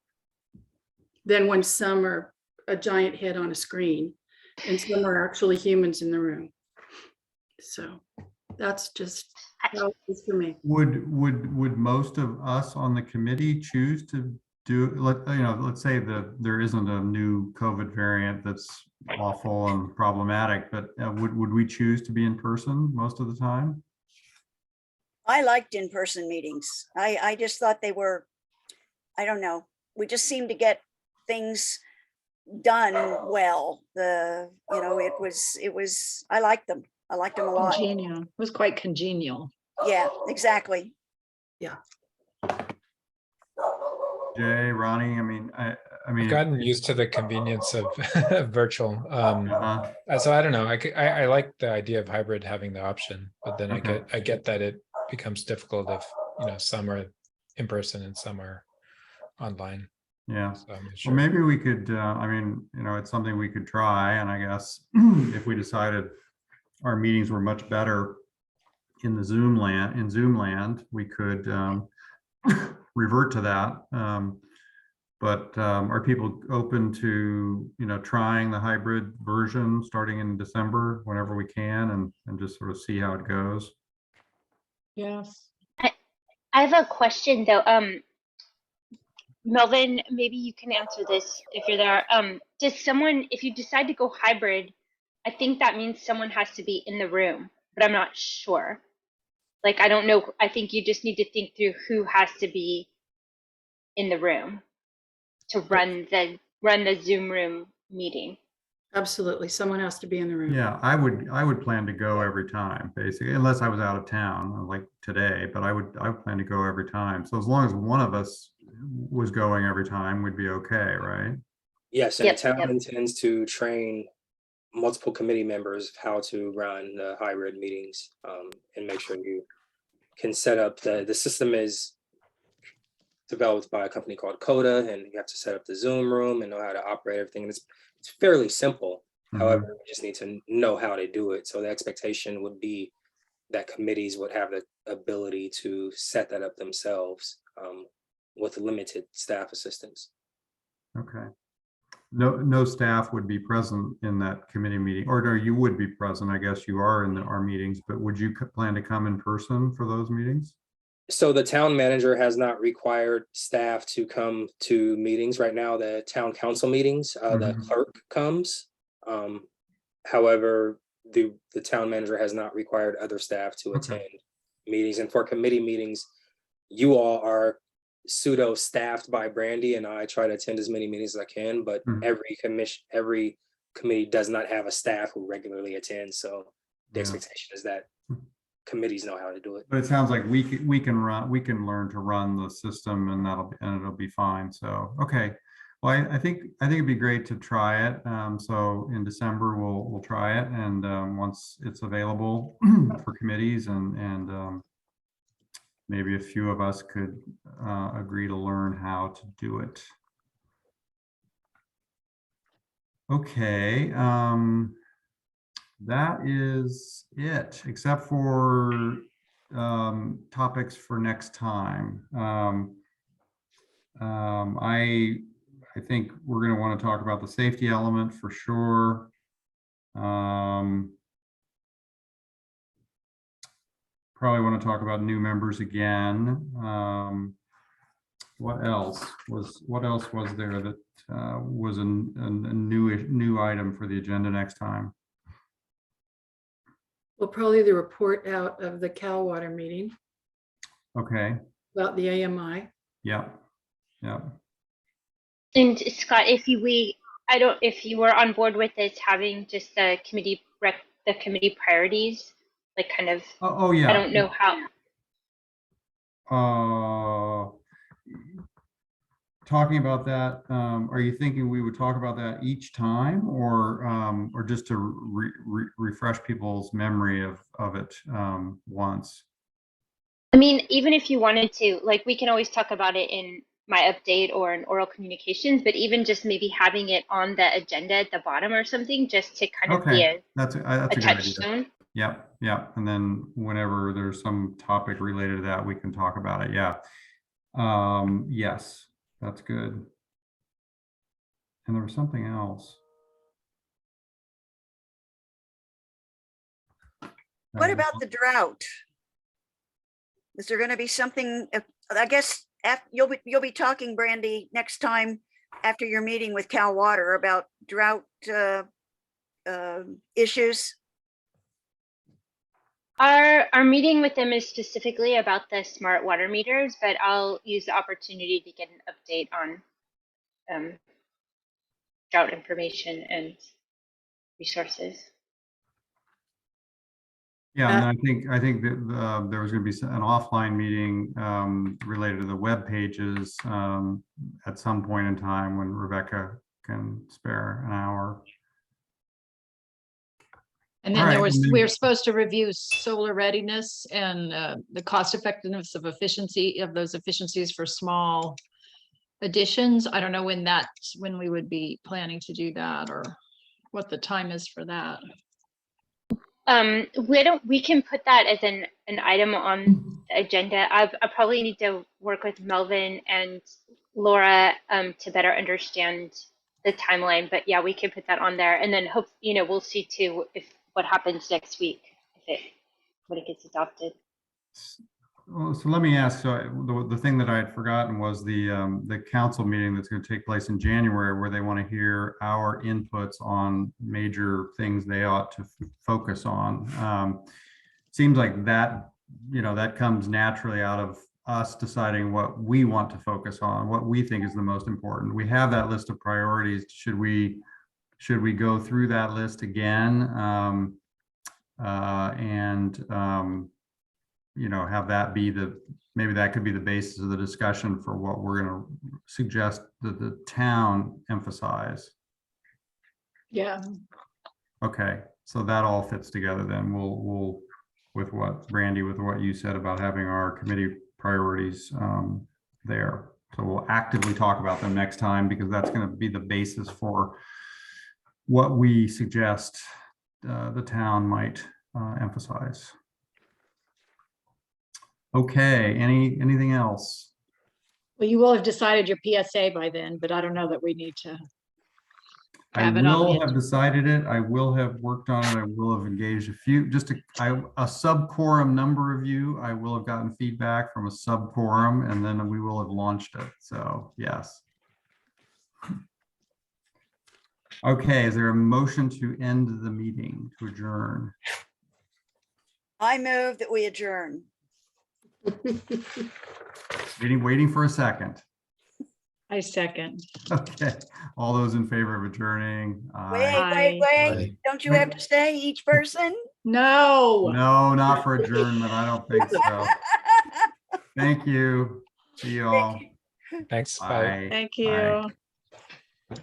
Speaker 8: than when some are a giant head on a screen and some are actually humans in the room. So that's just how it is for me.
Speaker 3: Would most of us on the committee choose to do, let's say that there isn't a new COVID variant that's awful and problematic, but would we choose to be in person most of the time?
Speaker 1: I liked in-person meetings. I just thought they were, I don't know, we just seemed to get things done well. It was, I liked them. I liked them a lot.
Speaker 2: Congenial. It was quite congenial.
Speaker 1: Yeah, exactly.
Speaker 3: Jay, Ronnie, I mean,
Speaker 9: I've gotten used to the convenience of virtual.
Speaker 3: uh-huh.
Speaker 9: So I don't know. I like the idea of hybrid having the option, but then
Speaker 3: Okay.
Speaker 9: I get that it becomes difficult if, some are in person and some are online.
Speaker 3: Yeah.
Speaker 9: So I'm not
Speaker 3: Well,
Speaker 9: sure.
Speaker 3: maybe we could, it's something we could try. And I guess if we decided our meetings were much better in Zoom land, we could revert to that. But are people open to, trying the hybrid version starting in December whenever we can and just sort of see how it goes?
Speaker 2: Yes.
Speaker 7: I have a question though. Melvin, maybe you can answer this if you're there. If you decide to go hybrid, I think that means someone has to be in the room, but I'm not sure. Like, I don't know. I think you just need to think through who has to be in the room to run the Zoom room meeting.
Speaker 8: Absolutely. Someone has to be in the room.
Speaker 3: Yeah, I would plan to go every time, basically, unless I was out of town like today, but I would plan to go every time. So as long as one of us was going every time, we'd be okay, right?
Speaker 10: Yes, and
Speaker 7: Yep,
Speaker 10: the town
Speaker 7: yep.
Speaker 10: intends to train multiple committee members how to run the hybrid meetings, and make sure you can set up the system is developed by a company called Coda, and you have to set up the Zoom room and know how to operate everything. It's fairly simple.
Speaker 3: Mhm.
Speaker 10: However, you just need to know how to do it. So the expectation would be that committees would have the ability to set that up themselves, with limited staff assistance.
Speaker 3: Okay. No staff would be present in that committee meeting, or no, you would be present. I guess you are in our meetings, but would you plan to come in person for those meetings?
Speaker 10: So the town manager has not required staff to come to meetings right now. The town council meetings, the
Speaker 3: Mhm.
Speaker 10: clerk comes. However, the town manager has not required other staff to
Speaker 3: Okay.
Speaker 10: attend meetings. And for committee meetings, you all are pseudo staffed by Brandy, and I try to attend as many meetings as I can, but
Speaker 3: Mhm.
Speaker 10: every committee does not have a staff who regularly attends. So the
Speaker 3: Yeah.
Speaker 10: expectation is that committees know how to do it.
Speaker 3: But it sounds like we can learn to run the system, and it'll be fine. So, okay. Well, I think it'd be great to try it. So in December, we'll try it. And once it's available for committees and maybe a few of us could agree to learn how to do it. Okay. That is it, except for topics for next time. I think we're going to want to talk about the safety element for sure. Probably want to talk about new members again. What else was there that was a new item for the agenda next time?
Speaker 8: Well, probably the report out of the Cal Water meeting
Speaker 3: Okay.
Speaker 8: about the AMI.
Speaker 3: Yeah.
Speaker 7: And Scott, if you were on board with this, having just the committee priorities, like kind of,
Speaker 3: Oh yeah.
Speaker 7: I don't know how.
Speaker 3: Talking about that, are you thinking we would talk about that each time, or just to refresh people's memory of it once?
Speaker 7: I mean, even if you wanted to, like, we can always talk about it in my update or an oral communications, but even just maybe having it on the agenda at the bottom or something, just to kind of be
Speaker 3: Okay, that's a
Speaker 7: a
Speaker 3: good idea.
Speaker 7: touchstone.
Speaker 3: Yep, yep. And then whenever there's some topic related to that, we can talk about it. Yeah. Yes, that's good. And there was something else.
Speaker 1: What about the drought? Is there going to be something, I guess, you'll be talking, Brandy, next time after your meeting with Cal Water about drought issues?
Speaker 7: Our meeting with them is specifically about the smart water meters, but I'll use the opportunity to get an update on drought information and resources.
Speaker 3: Yeah, and I think that there was going to be an offline meeting related to the web pages at some point in time when Rebecca can spare an hour.
Speaker 2: And then
Speaker 3: All
Speaker 2: there
Speaker 3: right,
Speaker 2: was,
Speaker 3: and then-
Speaker 2: we were supposed to review solar readiness and the cost effectiveness of those efficiencies for small additions. I don't know when we would be planning to do that or what the time is for that.
Speaker 7: We can put that as an item on the agenda. I probably need to work with Melvin and Laura to better understand the timeline, but yeah, we can put that on there, and then hope, we'll see too if what happens next week when it gets adopted.
Speaker 3: Well, so let me ask, so the thing that I had forgotten was the council meeting that's going to take place in January, where they want to hear our inputs on major things they ought to focus on. Seems like that, that comes naturally out of us deciding what we want to focus on, what we think is the most important. We have that list of priorities. Should we go through that list again? Have that be maybe that could be the basis of the discussion for what we're going to suggest that the town emphasize.
Speaker 2: Yeah.
Speaker 3: Okay, so that all fits together then. We'll with what Brandy, with what you said about having our committee priorities there. So we'll actively talk about them next time, because that's going to be the basis for what we suggest the town might emphasize. Okay, anything else?
Speaker 2: Well, you will have decided your PSA by then, but I don't know that we need to.
Speaker 3: I
Speaker 2: Have it on
Speaker 3: will
Speaker 2: the
Speaker 3: have decided it. I will have worked on it. I will have engaged a sub-quorum number of you. I will have gotten feedback from a sub-quorum, and then we will have launched it. So yes. Okay, is there a motion to end the meeting, to adjourn?
Speaker 1: I move that we adjourn.
Speaker 3: Waiting for a second.
Speaker 2: I second.
Speaker 3: Okay, all those in favor of adjourning?
Speaker 1: Wait.
Speaker 6: Aye.
Speaker 1: Don't you have to stay, each person?
Speaker 2: No.
Speaker 3: No, not for adjournment. I don't think so. Thank you. See you all.
Speaker 9: Thanks. Bye.
Speaker 3: Bye.
Speaker 2: Thank
Speaker 3: Bye.
Speaker 2: you.